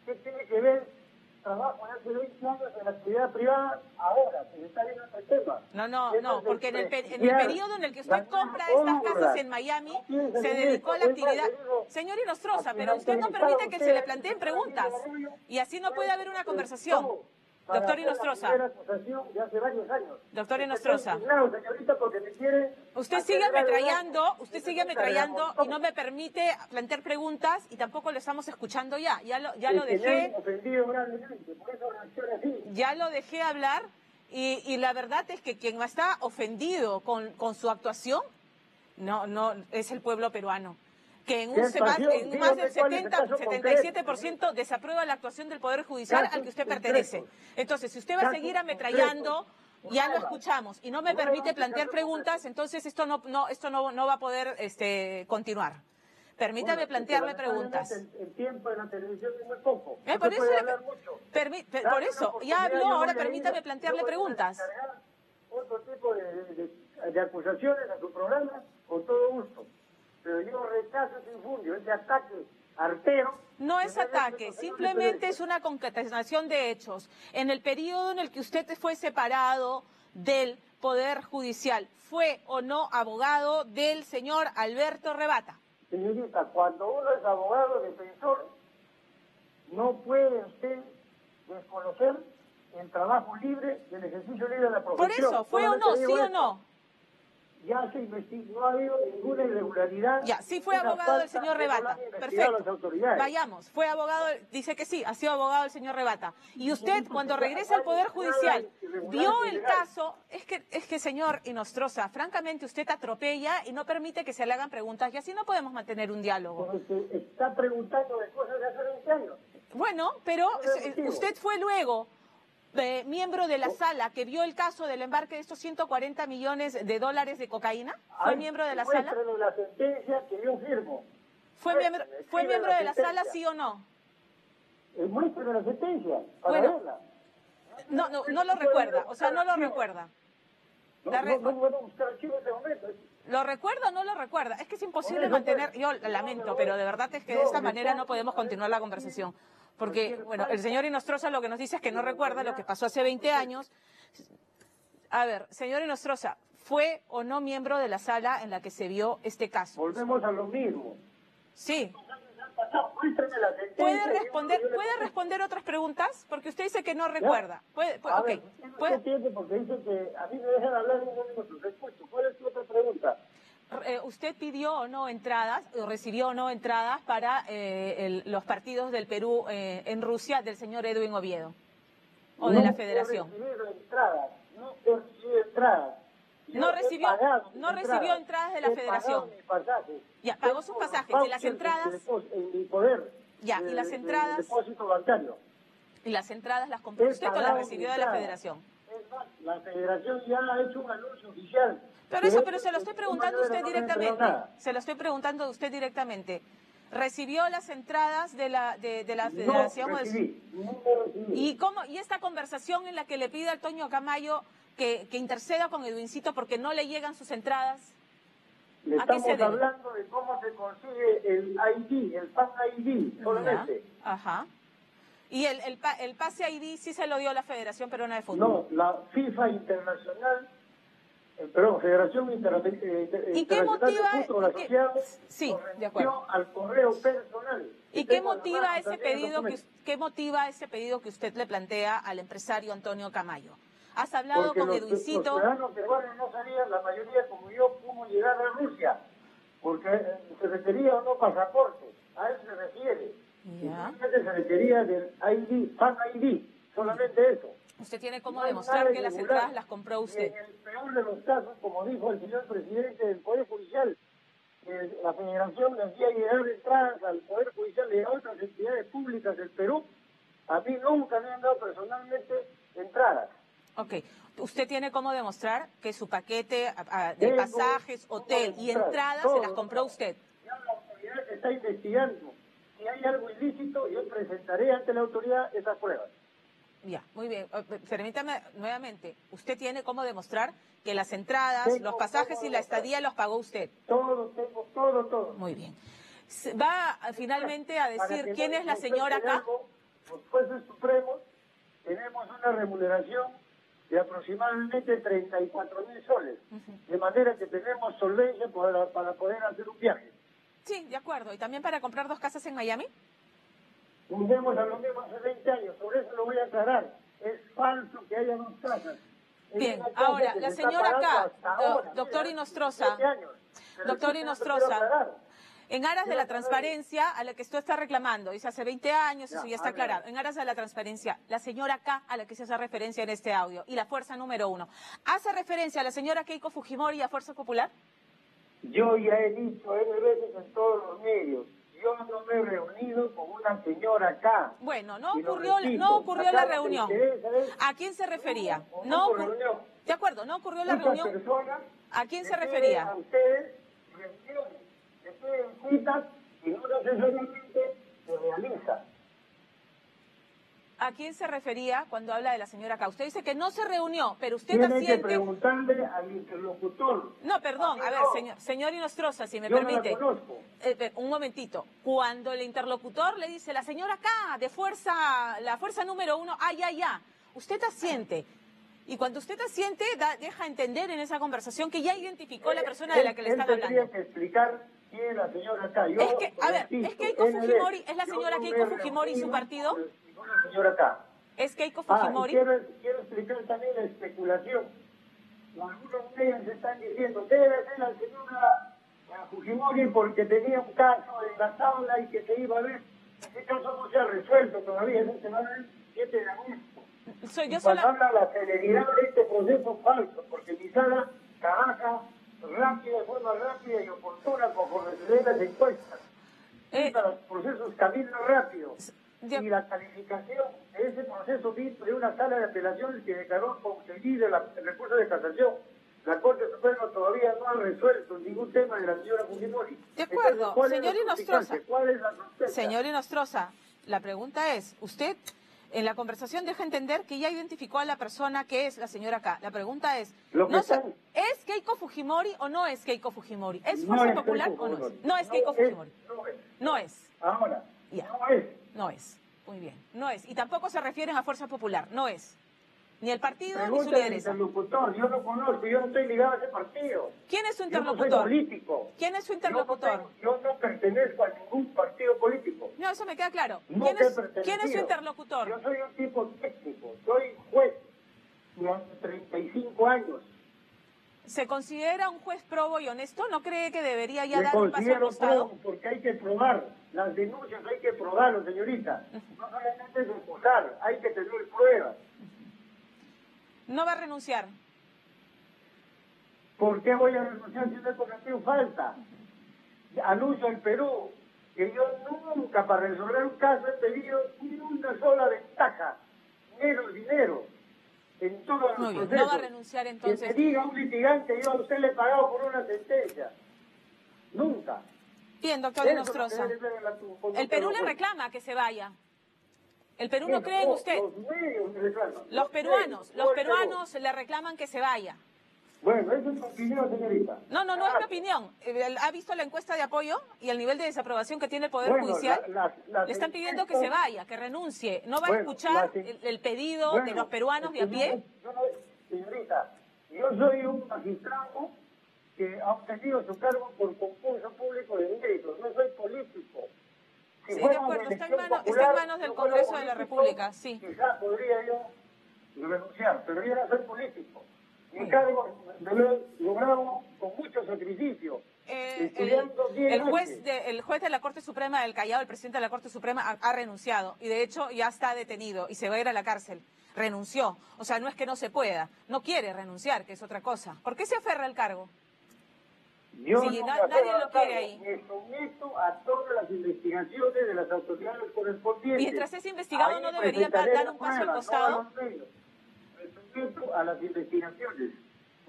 ¿Qué tiene que ver trabajo hace 20 años en la actividad privada ahora? Que se está viendo este tema. No, porque en el periodo en el que usted compra estas casas en Miami, se dedicó a la actividad. Señor Inostroza, pero usted no permite que se le planteen preguntas. Y así no puede haber una conversación. Doctor Inostroza. Doctor Inostroza. Usted sigue ametrallando y no me permite plantear preguntas y tampoco lo estamos escuchando ya. Ya lo dejé. Ya lo dejé hablar y la verdad es que quien está ofendido con su actuación no es el pueblo peruano. Que en más del 77% desaprueba la actuación del Poder Judicial al que usted pertenece. Entonces, si usted va a seguir ametrallando, ya lo escuchamos, y no me permite plantear preguntas, entonces esto no va a poder continuar. Permítame plantearle preguntas. El tiempo de la televisión es muy poco. Por eso, ya habló, ahora permítame plantearle preguntas. Otro tipo de acusaciones a su programa, con todo gusto. Pero yo rechazo ese infundio, ese ataque artero. No es ataque, simplemente es una concatenación de hechos. En el periodo en el que usted fue separado del Poder Judicial, ¿fue o no abogado del señor Alberto Rebata? Señorita, cuando uno es abogado defensor, no puede usted desconocer el trabajo libre, el ejercicio libre de la profesión. Por eso, ¿fue o no? ¿Sí o no? Ya se investigó, no ha habido ninguna irregularidad. Ya, sí fue abogado del señor Rebata. Perfecto. Vayamos, fue abogado, dice que sí, ha sido abogado del señor Rebata. Y usted, cuando regresa al Poder Judicial, vio el caso, es que señor Inostroza, francamente usted atropella y no permite que se le hagan preguntas y así no podemos mantener un diálogo. Porque está preguntando de cosas de hace 20 años. Bueno, pero usted fue luego miembro de la sala que vio el caso del embarque de estos 140 millones de dólares de cocaína. ¿Fue miembro de la sala? La sentencia que yo firmo. ¿Fue miembro de la sala, sí o no? Muéstrame la sentencia. Bueno, no lo recuerda, o sea, no lo recuerda. No puedo buscar archivo en ese momento. ¿Lo recuerda o no lo recuerda? Es que es imposible mantener, yo lamento, pero de verdad es que de esta manera no podemos continuar la conversación. Porque, bueno, el señor Inostroza lo que nos dice es que no recuerda lo que pasó hace 20 años. A ver, señor Inostroza, ¿fue o no miembro de la sala en la que se vio este caso? Volvemos a lo mismo. Sí. ¿Puede responder otras preguntas? Porque usted dice que no recuerda. Porque dice que a mí me dejan hablar un minuto. ¿Cuál es su otra pregunta? ¿Usted pidió o no entradas, o recibió o no entradas para los partidos del Perú en Rusia del señor Edwin Oviedo? ¿O de la Federación? No he recibido entradas. No recibió entradas de la Federación. Ya, pagó sus pasajes. Y las entradas. En mi poder. Ya, y las entradas. Depósito bancario. ¿Y las entradas las compró usted o las recibió de la Federación? La Federación ya ha hecho un anuncio oficial. Pero se lo estoy preguntando a usted directamente. Se lo estoy preguntando a usted directamente. ¿Recibió las entradas de la Federación? No recibí. ¿Y esta conversación en la que le pide a Toño Camayo que interceda con Edwincito porque no le llegan sus entradas? Le estamos hablando de cómo se consigue el ID, el Fan ID, solamente. Ajá. Y el pase ID sí se lo dio la Federación Peruana de Fútbol. No, la FIFA Internacional, Federación Internacional ¿Y qué motiva, de Fútbol Asociado, sí, de acuerdo, al correo personal? ¿Y qué motiva ese pedido que usted le plantea al empresario Antonio Camayo? ¿Has hablado con Edwincito? Los ciudadanos peruanos no sabían, la mayoría como yo, cómo llegar a Rusia, porque se requería o no pasaporte, a eso se refiere. Ya. Se requería del ID, Fan ID, solamente eso. ¿Usted tiene cómo demostrar que las entradas las compró usted? En el peor de los casos, como dijo el señor presidente del Poder Judicial, la Federación le hacía llegar entradas al Poder Judicial de otras entidades públicas del Perú. A mí nunca me han dado personalmente entradas. Ok. ¿Usted tiene cómo demostrar que su paquete de pasajes, hotel y entradas se las compró usted? Ya la autoridad está investigando. Si hay algo ilícito, yo presentaré ante la autoridad esas pruebas. Ya, muy bien. Permítame nuevamente. ¿Usted tiene cómo demostrar que las entradas, los pasajes y la estadía los pagó usted? Todo, tengo todo. Muy bien. ¿Va finalmente a decir quién es la señora acá? Los jueces supremos tenemos una remuneración de aproximadamente 34.000 soles. De manera que tenemos solvencia para poder hacer un viaje. Sí, de acuerdo. ¿Y también para comprar 2 casas en Miami? Volvemos a lo mismo hace 20 años, sobre eso lo voy a aclarar. Es falso que haya 2 casas. Bien, ahora, la señora acá, doctor Inostroza, en aras de la transparencia a la que usted está reclamando, dice hace 20 años, eso ya está aclarado, en aras de la transparencia, la señora acá a la que se hace referencia en este audio, y la fuerza número 1, ¿hace referencia a la señora Keiko Fujimori y a Fuerza Popular? Yo ya he dicho N veces en todos los medios, yo no me he reunido con una señora acá. Bueno, no ocurrió la reunión. ¿A quién se refería? De acuerdo, no ocurrió la reunión. ¿A quién se refería? A ustedes, reuniones, citas y no necesariamente se realiza. ¿A quién se refería cuando habla de la señora acá? Usted dice que no se reunió, pero usted tiene asiente... que preguntarle al interlocutor. No, perdón, a ver, señor Inostroza, si me permite. No la conozco. Un momentito. Cuando el interlocutor le dice, la señora acá, de fuerza, la fuerza número 1, ya. Usted asiente. Y cuando usted asiente, deja entender en esa conversación que ya identificó la persona de la que le están hablando. Tendría que explicar quién es la señora acá. ¿Es Keiko Fujimori, es la señora Keiko Fujimori y su partido? Una señora acá. ¿Es Keiko Fujimori? Quiero explicar también la especulación. Algunos de ellos están diciendo, debe ser la señora Fujimori porque tenía un caso en la tabla y que se iba a ver. Ese caso no se ha resuelto todavía, eso se va a ver el 7 de agosto. Cuando habla la celeridad de este proceso falso, porque mi sala trabaja rápida, de forma rápida y oportuna conforme se den las encuestas. Los procesos caminan rápido. Y la calificación de ese proceso vino de una sala de apelaciones que declaró concedido el recurso de casación. La Corte Suprema todavía no ha resuelto ningún tema de la señora Fujimori. De acuerdo, señor Inostroza. ¿Cuál es la sospecha? Señor Inostroza, la pregunta es, usted en la conversación deja entender que ya identificó a la persona que es la señora acá. La pregunta es, ¿es Keiko Fujimori o no es Keiko Fujimori? ¿Es Fuerza Popular o no es? No es Keiko Fujimori. No es. Ahora, no es. Muy bien, no es. Y tampoco se refieren a Fuerza Popular, no es. Ni el partido ni su lideresa. Interlocutor, yo no conozco, yo no estoy ligado a ese partido. ¿Quién es su interlocutor? Yo no soy político. ¿Quién es su interlocutor? Yo no pertenezco a ningún partido político. No, eso me queda claro. ¿Quién es su interlocutor? Yo soy un tipo técnico, soy juez durante 35 años. ¿Se considera un juez probo y honesto? ¿No cree que debería ya dar un paso al costado? Porque hay que probar. Las denuncias hay que probarlo, señorita. No solamente es acusar, hay que tener pruebas. ¿No va a renunciar? ¿Por qué voy a renunciar si no he cometido falta? Anuncio al Perú que yo nunca para resolver un caso he pedido ni una sola ventaja, menos dinero. En todos los procesos. No va a renunciar entonces. Que te diga un litigante, yo a usted le he pagado por una sentencia. Nunca. Bien, doctor Inostroza. El Perú le reclama que se vaya. El Perú no cree en usted. Los peruanos le reclaman que se vaya. Bueno, esa es su opinión, señorita. No es mi opinión. ¿Ha visto la encuesta de apoyo y el nivel de desaprobación que tiene el Poder Judicial? Le están pidiendo que se vaya, que renuncie. ¿No va a escuchar el pedido de los peruanos de a pie? Señorita, yo soy un magistrado que ha obtenido su cargo por concurso público de méritos. No soy político. Sí, de acuerdo. Está en manos del Congreso de la República, sí. Quizás podría yo renunciar, pero yo no soy político. Mi cargo lo he logrado con mucho sacrificio. El juez de la Corte Suprema del Callao, el presidente de la Corte Suprema, ha renunciado y de hecho ya está detenido y se va a ir a la cárcel. Renunció. O sea, no es que no se pueda. No quiere renunciar, que es otra cosa. ¿Por qué se aferra al cargo? Nadie lo quiere ahí. Me someto a todas las investigaciones de las autoridades correspondientes. Mientras es investigado, ¿no debería dar un paso al costado? respeto a las investigaciones.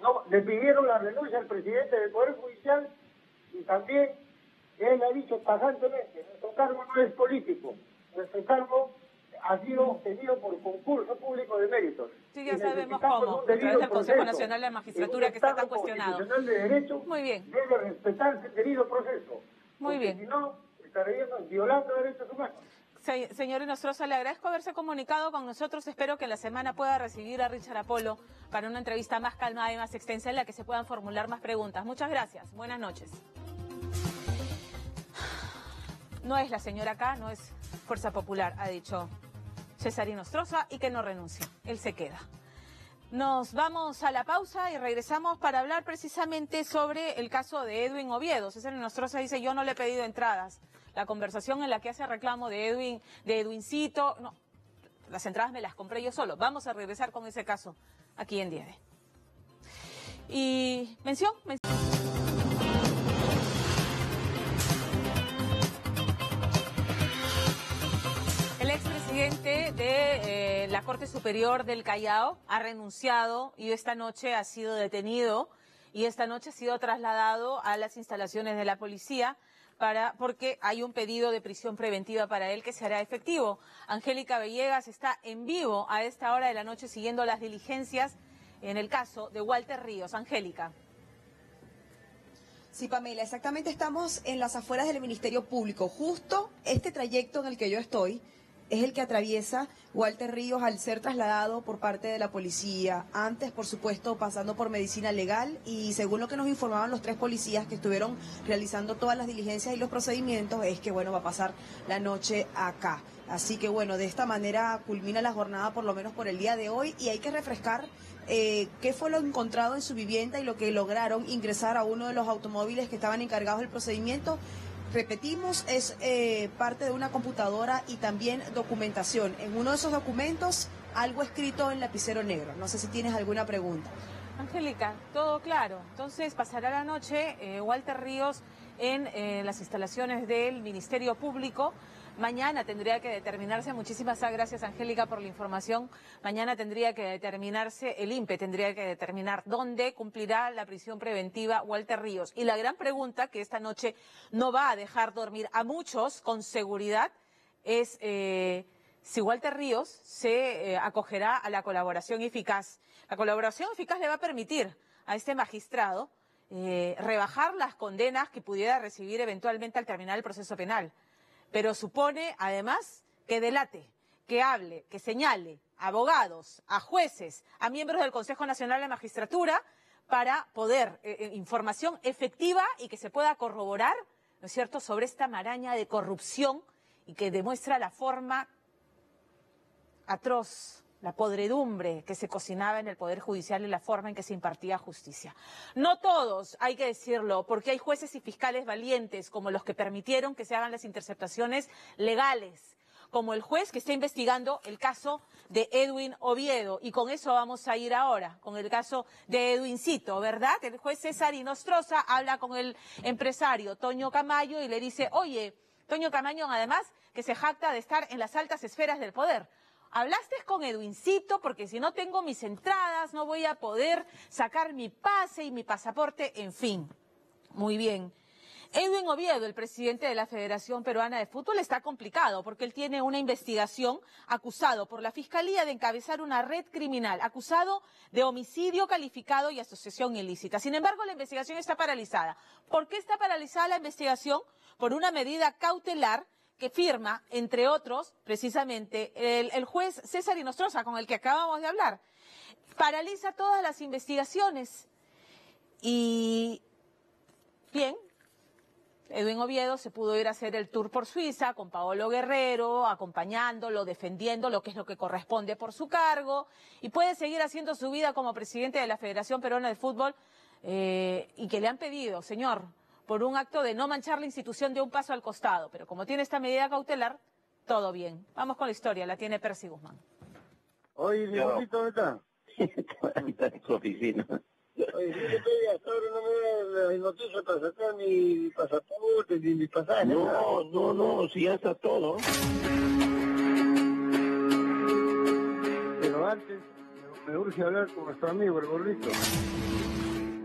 No, le pidieron la renuncia al presidente del Poder Judicial y también él ha dicho tajantemente, nuestro cargo no es político, nuestro cargo ha sido obtenido por concurso público de méritos. Sí, ya sabemos cómo, a través del Consejo Nacional de la Magistratura, que está tan cuestionado. El de Derecho muy bien. Debe respetarse el debido proceso. Muy bien. Si no, estaríamos violando derechos humanos. Señor Inostroza, le agradezco haberse comunicado con nosotros. Espero que en la semana pueda recibir a Richard Apolo para una entrevista más calmada y más extensa en la que se puedan formular más preguntas. Muchas gracias. Buenas noches. No es la señora acá, no es Fuerza Popular, ha dicho César Inostroza, y que no renuncie. Él se queda. Nos vamos a la pausa y regresamos para hablar precisamente sobre el caso de Edwin Oviedo. César Inostroza dice, yo no le he pedido entradas. La conversación en la que hace reclamo de Edwincito, no, las entradas me las compré yo solo. Vamos a regresar con ese caso aquí en Diede. Y mención. El expresidente de la Corte Superior del Callao ha renunciado y esta noche ha sido detenido y esta noche ha sido trasladado a las instalaciones de la policía porque hay un pedido de prisión preventiva para él que se hará efectivo. Angélica Villegas está en vivo a esta hora de la noche siguiendo las diligencias en el caso de Walter Ríos. Angélica. Sí, Pamela, exactamente, estamos en las afueras del Ministerio Público. Justo este trayecto en el que yo estoy es el que atraviesa Walter Ríos al ser trasladado por parte de la policía. Antes, por supuesto, pasando por medicina legal y según lo que nos informaban los 3 policías que estuvieron realizando todas las diligencias y los procedimientos, es que, bueno, va a pasar la noche acá. Así que, bueno, de esta manera culmina la jornada por lo menos por el día de hoy y hay que refrescar qué fue lo encontrado en su vivienda y lo que lograron ingresar a uno de los automóviles que estaban encargados del procedimiento. Repetimos, es parte de una computadora y también documentación. En uno de esos documentos, algo escrito en lapicero negro. No sé si tienes alguna pregunta. Angélica, todo claro. Entonces pasará la noche Walter Ríos en las instalaciones del Ministerio Público. Mañana tendría que determinarse, muchísimas gracias Angélica por la información, mañana tendría que determinarse, el INPE tendría que determinar dónde cumplirá la prisión preventiva Walter Ríos. Y la gran pregunta que esta noche no va a dejar dormir a muchos con seguridad es si Walter Ríos se acogerá a la colaboración eficaz. La colaboración eficaz le va a permitir a este magistrado rebajar las condenas que pudiera recibir eventualmente al terminar el proceso penal. Pero supone, además, que delate, que hable, que señale a abogados, a jueces, a miembros del Consejo Nacional de Magistratura para poder información efectiva y que se pueda corroborar, ¿no es cierto?, sobre esta maraña de corrupción y que demuestra la forma atroz, la podredumbre que se cocinaba en el Poder Judicial y la forma en que se impartía justicia. No todos, hay que decirlo, porque hay jueces y fiscales valientes, como los que permitieron que se hagan las interceptaciones legales, como el juez que está investigando el caso de Edwin Oviedo. Y con eso vamos a ir ahora, con el caso de Edwincito, ¿verdad? El juez César Inostroza habla con el empresario Toño Camaño y le dice, oye, Toño Camaño, además, que se jacta de estar en las altas esferas del poder. Hablaste con Edwincito porque si no tengo mis entradas no voy a poder sacar mi pase y mi pasaporte, en fin. Muy bien. Edwin Oviedo, el presidente de la Federación Peruana de Fútbol, está complicado porque él tiene una investigación acusado por la Fiscalía de encabezar una red criminal, acusado de homicidio calificado y asociación ilícita. Sin embargo, la investigación está paralizada. ¿Por qué está paralizada la investigación? Por una medida cautelar que firma, entre otros, precisamente, el juez César Inostroza, con el que acabamos de hablar. Paraliza todas las investigaciones. Y, bien, Edwin Oviedo se pudo ir a hacer el tour por Suiza con Paolo Guerrero, acompañándolo, defendiendo que es lo que corresponde por su cargo, y puede seguir haciendo su vida como presidente de la Federación Peruana de Fútbol, y que le han pedido, señor, por un acto de no manchar la institución de un paso al costado. Pero como tiene esta medida cautelar, todo bien. Vamos con la historia, la tiene Percy Guzmán. Oye, Dieguito, ¿dónde está? Está en su oficina. Oye, yo hasta ahora no me da las noticias para sacar mi pasaporte, ni mi pasaje. No, si ya está todo. Pero antes, me urge hablar con nuestro amigo, el gordito.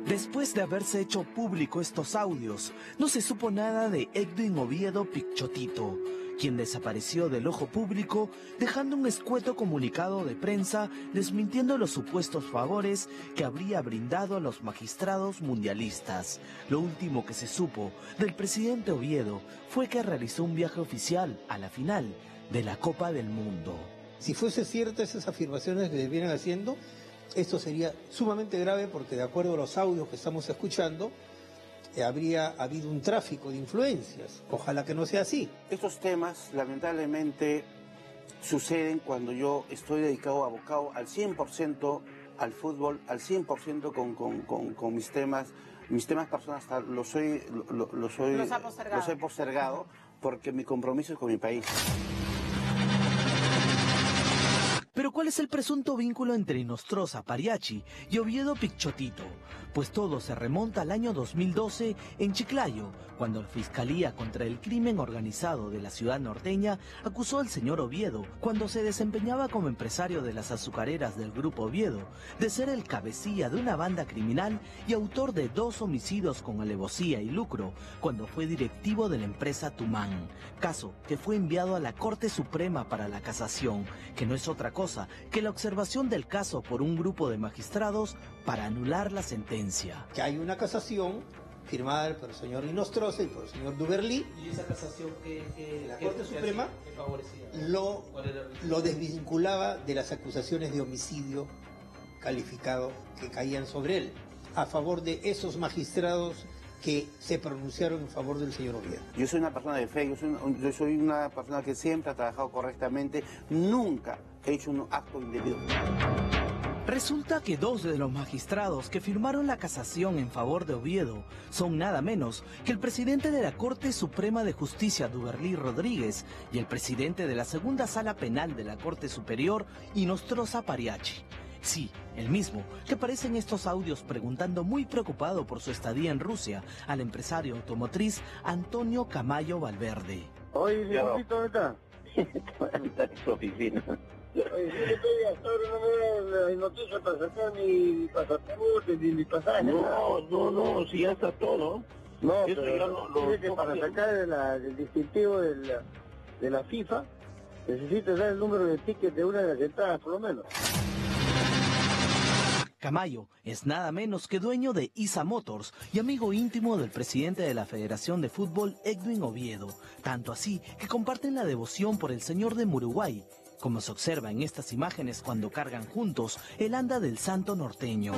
Después de haberse hecho público estos audios, no se supo nada de Edwin Oviedo Pichotito, quien desapareció del ojo público dejando un escueto comunicado de prensa desmintiendo los supuestos favores que habría brindado a los magistrados mundialistas. Lo último que se supo del presidente Oviedo fue que realizó un viaje oficial a la final de la Copa del Mundo. Si fuese ciertas esas afirmaciones que vienen haciendo, esto sería sumamente grave porque de acuerdo a los audios que estamos escuchando, habría habido un tráfico de influencias. Ojalá que no sea así. Estos temas, lamentablemente, suceden cuando yo estoy dedicado, abocado al 100% al fútbol, al 100% con mis temas personales, los he postergado porque mi compromiso es con mi país. Pero ¿cuál es el presunto vínculo entre Inostroza Pariachi y Oviedo Pichotito? Pues todo se remonta al año 2012 en Chiclayo, cuando la Fiscalía contra el Crimen Organizado de la ciudad norteña acusó al señor Oviedo, cuando se desempeñaba como empresario de las azucareras del Grupo Oviedo, de ser el cabecilla de una banda criminal y autor de 2 homicidios con alevosía y lucro, cuando fue directivo de la empresa Tumán. Caso que fue enviado a la Corte Suprema para la casación, que no es otra cosa que la observación del caso por un grupo de magistrados para anular la sentencia. Que hay una casación firmada por el señor Inostroza y por el señor Duberlí. ¿Y esa casación que la Corte Suprema favorecía? Lo desvinculaba de las acusaciones de homicidio calificado que caían sobre él, a favor de esos magistrados que se pronunciaron en favor del señor Oviedo. Yo soy una persona de fe, yo soy una persona que siempre ha trabajado correctamente, nunca he hecho un acto indebido. Resulta que 2 de los magistrados que firmaron la casación en favor de Oviedo son nada menos que el presidente de la Corte Suprema de Justicia, Duberlí Rodríguez, y el presidente de la Segunda Sala Penal de la Corte Superior, Inostroza Pariachi. Sí, el mismo que aparece en estos audios preguntando muy preocupado por su estadía en Rusia al empresario automotriz Antonio Camayo Valverde. Oye, mi gordito, ¿dónde está? Está en su oficina. Oye, yo estoy hasta ahora no me da noticias para sacar mi pasaporte ni mi pasaje. No, si ya está todo. No, eso pero ya lo dice que para sacar el distintivo de la FIFA necesitas dar el número de ticket de una de las entradas por lo menos. Camayo es nada menos que dueño de ISA Motors y amigo íntimo del presidente de la Federación de Fútbol, Edwin Oviedo, tanto así que comparten la devoción por el señor de Muruguay, como se observa en estas imágenes cuando cargan juntos el anda del santo norteño.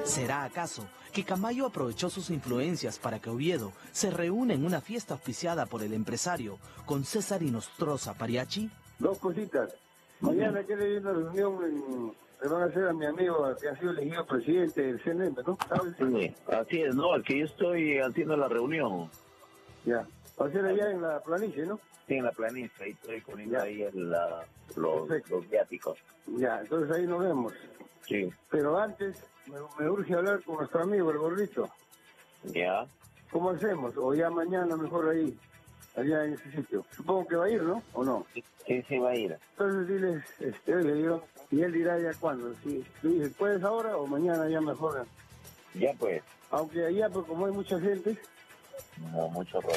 ¿Será acaso que Camayo aprovechó sus influencias para que Oviedo se reúna en una fiesta auspiciada por el empresario con César Inostroza Pariachi? 2 cositas. Mañana quiere ir a una reunión le van a hacer a mi amigo que ha sido elegido presidente del CNM, ¿no? ¿Sabes? Sí, así es, no, es que yo estoy haciendo la reunión. Ya, va a ser allá en la planicie, ¿no? Sí, en la planicie, ahí estoy poniendo ahí los viáticos. Ya, entonces ahí nos vemos. Sí. Pero antes me urge hablar con nuestro amigo, el gordito. Ya. ¿Cómo hacemos? O ya mañana mejor ahí, allá en ese sitio. Supongo que va a ir, ¿no? ¿O no? Sí, va a ir. Entonces diles, le digo, y él dirá ya cuándo. Si tú dices, ¿puedes ahora o mañana ya mejor? Ya pues. Aunque allá, pues como hay mucha gente. No, mucho robo.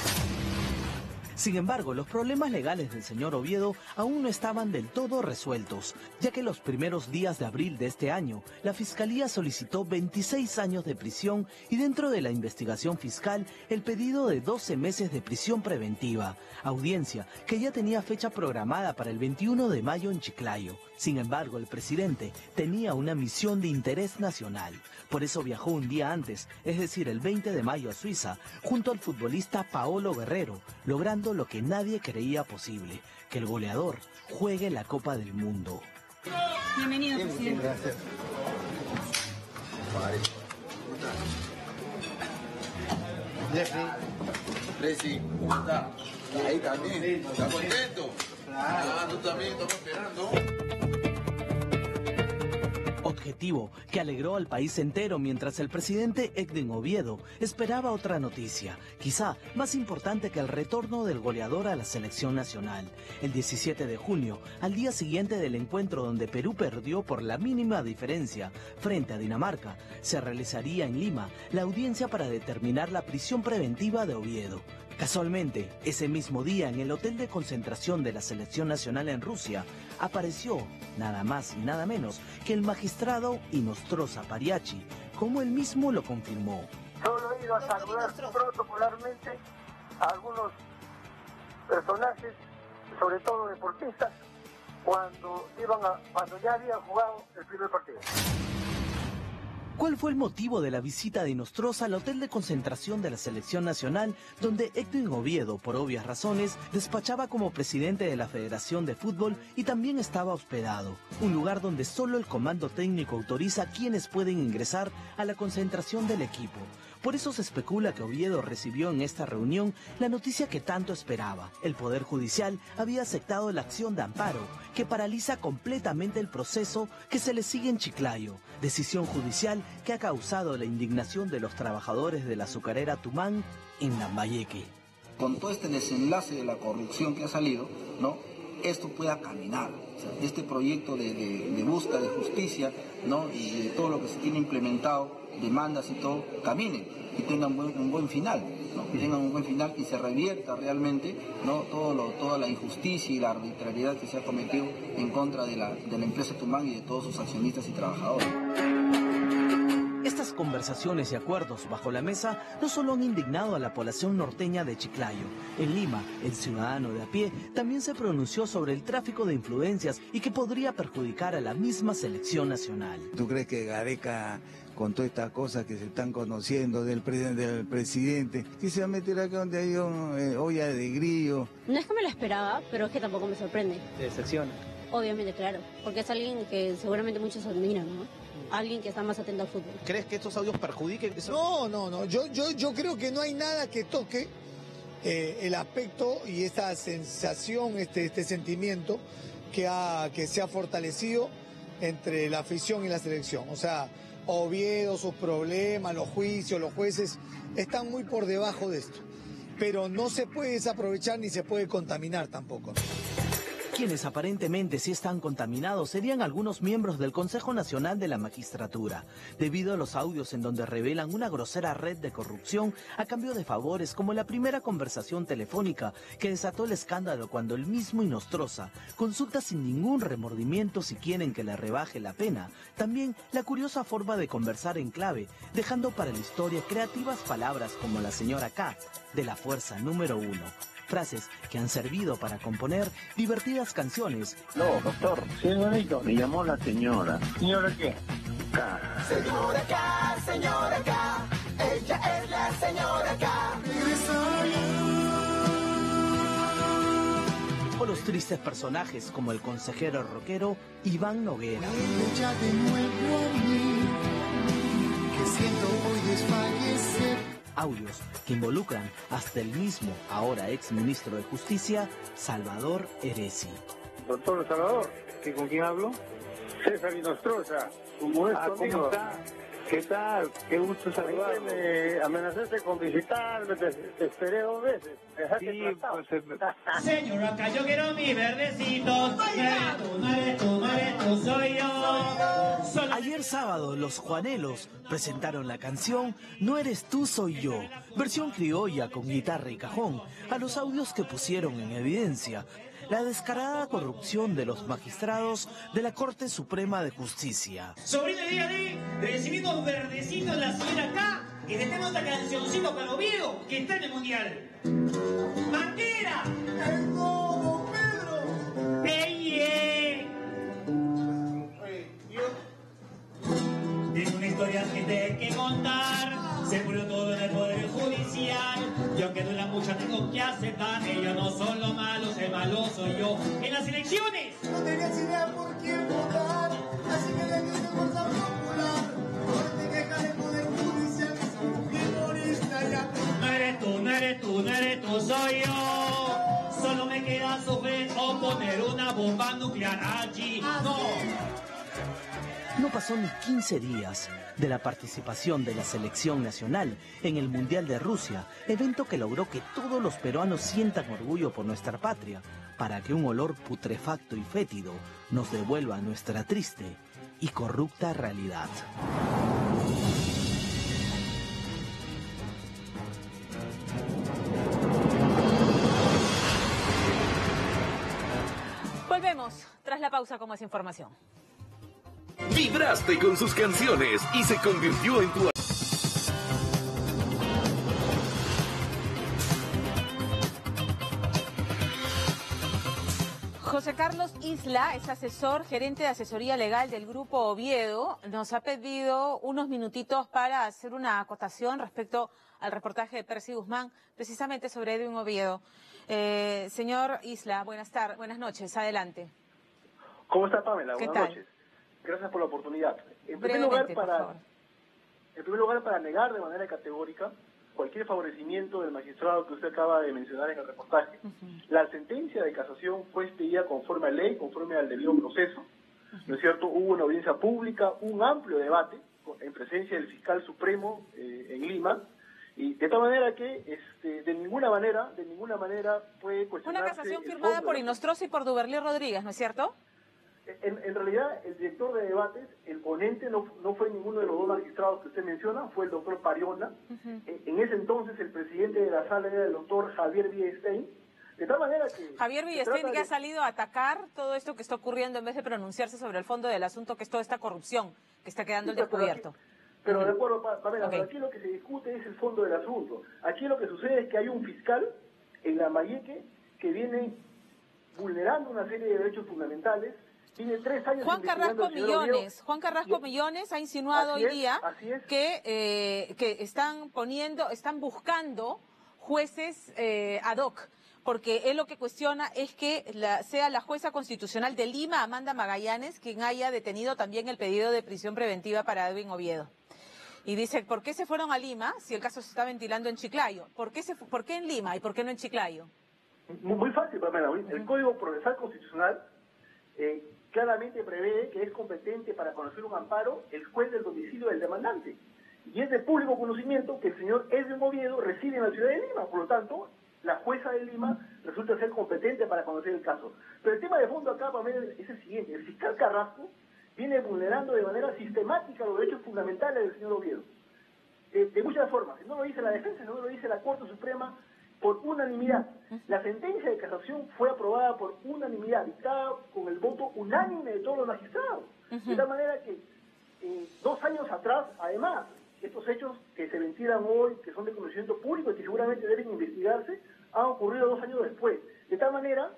Sin embargo, los problemas legales del señor Oviedo aún no estaban del todo resueltos, ya que los primeros días de abril de este año, la Fiscalía solicitó 26 años de prisión y dentro de la investigación fiscal, el pedido de 12 meses de prisión preventiva, audiencia que ya tenía fecha programada para el 21 de mayo en Chiclayo. Sin embargo, el presidente tenía una misión de interés nacional. Por eso viajó un día antes, es decir, el 20 de mayo a Suiza, junto al futbolista Paolo Guerrero, logrando lo que nadie creía posible, que el goleador juegue la Copa del Mundo. Bienvenido, presidente. Gracias. Jeffrey, Presi, ¿cómo está? Ahí también, ¿está contento? Ah, tú también, estamos esperando. objetivo que alegró al país entero mientras el presidente Edwin Oviedo esperaba otra noticia, quizá más importante que el retorno del goleador a la selección nacional. El 17 de junio, al día siguiente del encuentro donde Perú perdió por la mínima diferencia frente a Dinamarca, se realizaría en Lima la audiencia para determinar la prisión preventiva de Oviedo. Casualmente, ese mismo día en el hotel de concentración de la selección nacional en Rusia, apareció nada más y nada menos que el magistrado Inostroza Pariachi, como él mismo lo confirmó. Solo he ido a saludar protocolarmente a algunos personajes, sobre todo deportistas, cuando ya habían jugado el primer partido. ¿Cuál fue el motivo de la visita de Inostroza al hotel de concentración de la selección nacional, donde Edwin Oviedo, por obvias razones, despachaba como presidente de la Federación de Fútbol y también estaba hospedado? Un lugar donde solo el comando técnico autoriza quienes pueden ingresar a la concentración del equipo. Por eso se especula que Oviedo recibió en esta reunión la noticia que tanto esperaba. El Poder Judicial había aceptado la acción de amparo, que paraliza completamente el proceso que se le sigue en Chiclayo. Decisión judicial que ha causado la indignación de los trabajadores de la azucarera Tumán en Lambayeque. Con todo este desenlace de la corrupción que ha salido, ¿no?, esto pueda caminar. O sea, este proyecto de búsqueda de justicia, ¿no?, y de todo lo que se tiene implementado, demandas y todo, caminen y tengan un buen final, ¿no?, que tengan un buen final y se revierta realmente, ¿no?, toda la injusticia y la arbitrariedad que se ha cometido en contra de la empresa Tumán y de todos sus accionistas y trabajadores. Estas conversaciones y acuerdos bajo la mesa no solo han indignado a la población norteña de Chiclayo. En Lima, el ciudadano de a pie también se pronunció sobre el tráfico de influencias y que podría perjudicar a la misma selección nacional. ¿Tú crees que Gareca, con todas estas cosas que se están conociendo del presidente, que se va a meter acá donde hay olla de grillo? No es que me lo esperaba, pero es que tampoco me sorprende. ¿Te decepciona? Obviamente, claro, porque es alguien que seguramente muchos admiran, ¿no? Alguien que está más atento al fútbol. ¿Crees que estos audios perjudiquen eso? No. Yo creo que no hay nada que toque el aspecto y esta sensación, este sentimiento que se ha fortalecido entre la afición y la selección. O sea, Oviedo, sus problemas, los juicios, los jueces, están muy por debajo de esto. Pero no se puede desaprovechar ni se puede contaminar tampoco. Quienes aparentemente sí están contaminados serían algunos miembros del Consejo Nacional de la Magistratura, debido a los audios en donde revelan una grosera red de corrupción a cambio de favores, como la primera conversación telefónica que desató el escándalo cuando el mismo Inostroza consulta sin ningún remordimiento si quieren que le rebaje la pena. También la curiosa forma de conversar en clave, dejando para la historia creativas palabras como la señora K, de la fuerza número 1. Frases que han servido para componer divertidas canciones. No, doctor, señorito, me llamó la señora. ¿Señora qué? K. Señora K, señora K, ella es la señora K. O los tristes personajes como el consejero rockero Iván Noguera. Ya de nuevo a mí, que siento hoy desfallecer. Audios que involucran hasta el mismo, ahora ex ministro de Justicia, Salvador Heresi. Doctor Salvador, ¿con quién hablo? César Inostroza. ¿Cómo está? ¿Qué tal? Qué gusto saludarme. Me amenazaste con visitarme, te esperé 2 veces. Sí, pues... Señora, acá yo quiero mis verdecitos. No eres tú, soy yo. Ayer sábado, los Juanelos presentaron la canción No eres tú, soy yo, versión criolla con guitarra y cajón, a los audios que pusieron en evidencia la descarada corrupción de los magistrados de la Corte Suprema de Justicia. Sobrino de día recibiendo verdecitos la señora acá, y te tengo otra cancioncito para Oviedo, que está en el Mundial. ¡Manguera! ¡El Godo, Pedro! ¡Ey, Tengo una historia que tengo que contar. Se murió todo en el Poder Judicial. Y aunque duela mucho tengo que aceptar. Ellos no son los malos, el malo soy yo. En las elecciones no tenías idea por quién votar, así que le dije fuerza popular. No te quejas del Poder Judicial, que soy un figurista ya. No eres tú, soy yo. Solo me queda sufrir o poner una bomba nuclear allí. No. No pasó ni 15 días de la participación de la selección nacional en el Mundial de Rusia, evento que logró que todos los peruanos sientan orgullo por nuestra patria, para que un olor putrefacto y fétido nos devuelva nuestra triste y corrupta realidad. Volvemos tras la pausa con más información. Vibraste con sus canciones y se convirtió en tu... José Carlos Isla es asesor, gerente de asesoría legal del Grupo Oviedo. Nos ha pedido unos minutitos para hacer una acotación respecto al reportaje de Percy Guzmán, precisamente sobre Edwin Oviedo. Señor Isla, buenas noches, adelante. ¿Cómo está, Pamela? ¿Qué Buenas tal? noches. Gracias por la oportunidad. En primer Brevemente, lugar, para negar de manera categórica cualquier favorecimiento del magistrado que usted acaba de mencionar en el reportaje. La sentencia de casación fue expedida conforme a ley, conforme al debido proceso. ¿No es cierto? Hubo una audiencia pública, un amplio debate en presencia del fiscal supremo en Lima, y de tal manera que de ninguna manera puede cuestionarse. Una casación firmada por Inostroza y por Duberlí Rodríguez, ¿no es cierto? En realidad, el director de debates, el ponente, no fue ninguno de los dos magistrados que usted menciona, fue el doctor Pariona. En ese entonces, el presidente de la sala era el doctor Javier Villestein. De tal manera que... Javier Villestein, que ha salido a atacar todo esto que está ocurriendo en vez de pronunciarse sobre el fondo del asunto, que es toda esta corrupción que está quedando al descubierto. Pero de acuerdo, Pamela, pero aquí lo que se discute es el fondo del asunto. Aquí lo que sucede es que hay un fiscal en Lambayeque que viene vulnerando una serie de derechos fundamentales. Tiene 3 años Juan Carrasco Millones ha insinuado hoy día que están buscando jueces ad hoc, porque él lo que cuestiona es que sea la jueza constitucional de Lima, Amanda Magallanes, quien haya detenido también el pedido de prisión preventiva para Edwin Oviedo. Y dice, ¿por qué se fueron a Lima si el caso se está ventilando en Chiclayo? ¿Por qué en Lima y por qué no en Chiclayo? Muy fácil, Pamela. El Código Procesal Constitucional claramente prevé que es competente para conocer un amparo el juez del domicilio del demandante. Y es de público conocimiento que el señor Edwin Oviedo reside en la ciudad de Lima. Por lo tanto, la jueza de Lima resulta ser competente para conocer el caso. Pero el tema de fondo acá, Pamela, es el siguiente. El fiscal Carrasco viene vulnerando de manera sistemática los derechos fundamentales del señor Oviedo. De muchas formas. No lo dice la defensa, no lo dice la Corte Suprema, por unanimidad. La sentencia de casación fue aprobada por unanimidad, dictada con el voto unánime de todos los magistrados. De tal manera que 2 años atrás, además, estos hechos que se ventilan hoy, que son de conocimiento público y que seguramente deben investigarse, han ocurrido 2 años después. De tal manera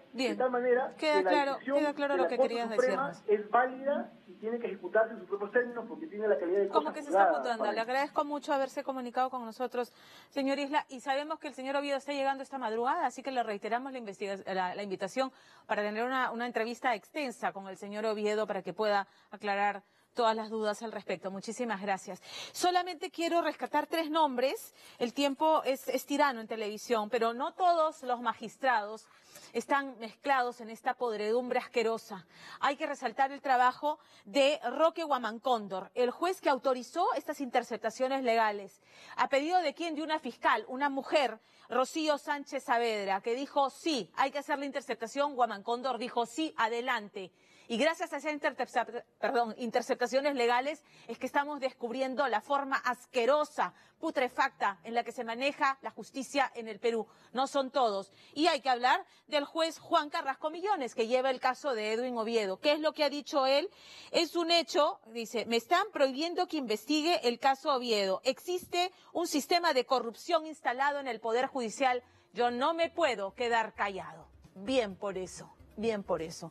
Queda claro lo que querías decirnos. Es válida y tiene que ejecutarse en sus propios términos porque tiene la calidad de cosa Como que se está apuntando. Le agradezco mucho haberse comunicado con nosotros, señor Isla, y sabemos que el señor Oviedo está llegando esta madrugada, así que le reiteramos la invitación para tener una entrevista extensa con el señor Oviedo para que pueda aclarar todas las dudas al respecto. Muchísimas gracias. Solamente quiero rescatar 3 nombres. El tiempo es tirano en televisión, pero no todos los magistrados están mezclados en esta podredumbre asquerosa. Hay que resaltar el trabajo de Roque Guamancóndor, el juez que autorizó estas interceptaciones legales. ¿A pedido de quién? De una fiscal, una mujer, Rocío Sánchez Saavedra, que dijo sí, hay que hacer la interceptación. Guamancóndor dijo sí, adelante. Y gracias a esas interceptaciones legales es que estamos descubriendo la forma asquerosa, putrefacta en la que se maneja la justicia en el Perú. No son todos. Y hay que hablar del juez Juan Carrasco Millones, que lleva el caso de Edwin Oviedo. ¿Qué es lo que ha dicho él? Es un hecho, dice, me están prohibiendo que investigue el caso Oviedo. Existe un sistema de corrupción instalado en el Poder Judicial. Yo no me puedo quedar callado. Bien por eso, bien por eso.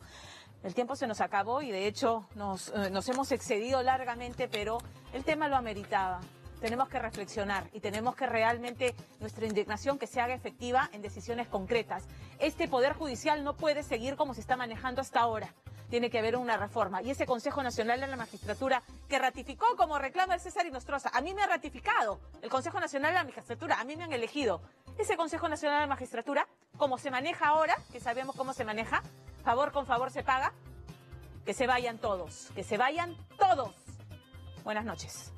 El tiempo se nos acabó y de hecho nos hemos excedido largamente, pero el tema lo ameritaba. Tenemos que reflexionar y tenemos que realmente nuestra indignación que se haga efectiva en decisiones concretas. Este Poder Judicial no puede seguir como se está manejando hasta ahora. Tiene que haber una reforma. Y ese Consejo Nacional de la Magistratura que ratificó como reclama el César Inostroza, a mí me ha ratificado el Consejo Nacional de la Magistratura, a mí me han elegido. Ese Consejo Nacional de la Magistratura, como se maneja ahora, que sabemos cómo se maneja, favor con favor se paga, Que se vayan todos, que se vayan todos. Buenas noches.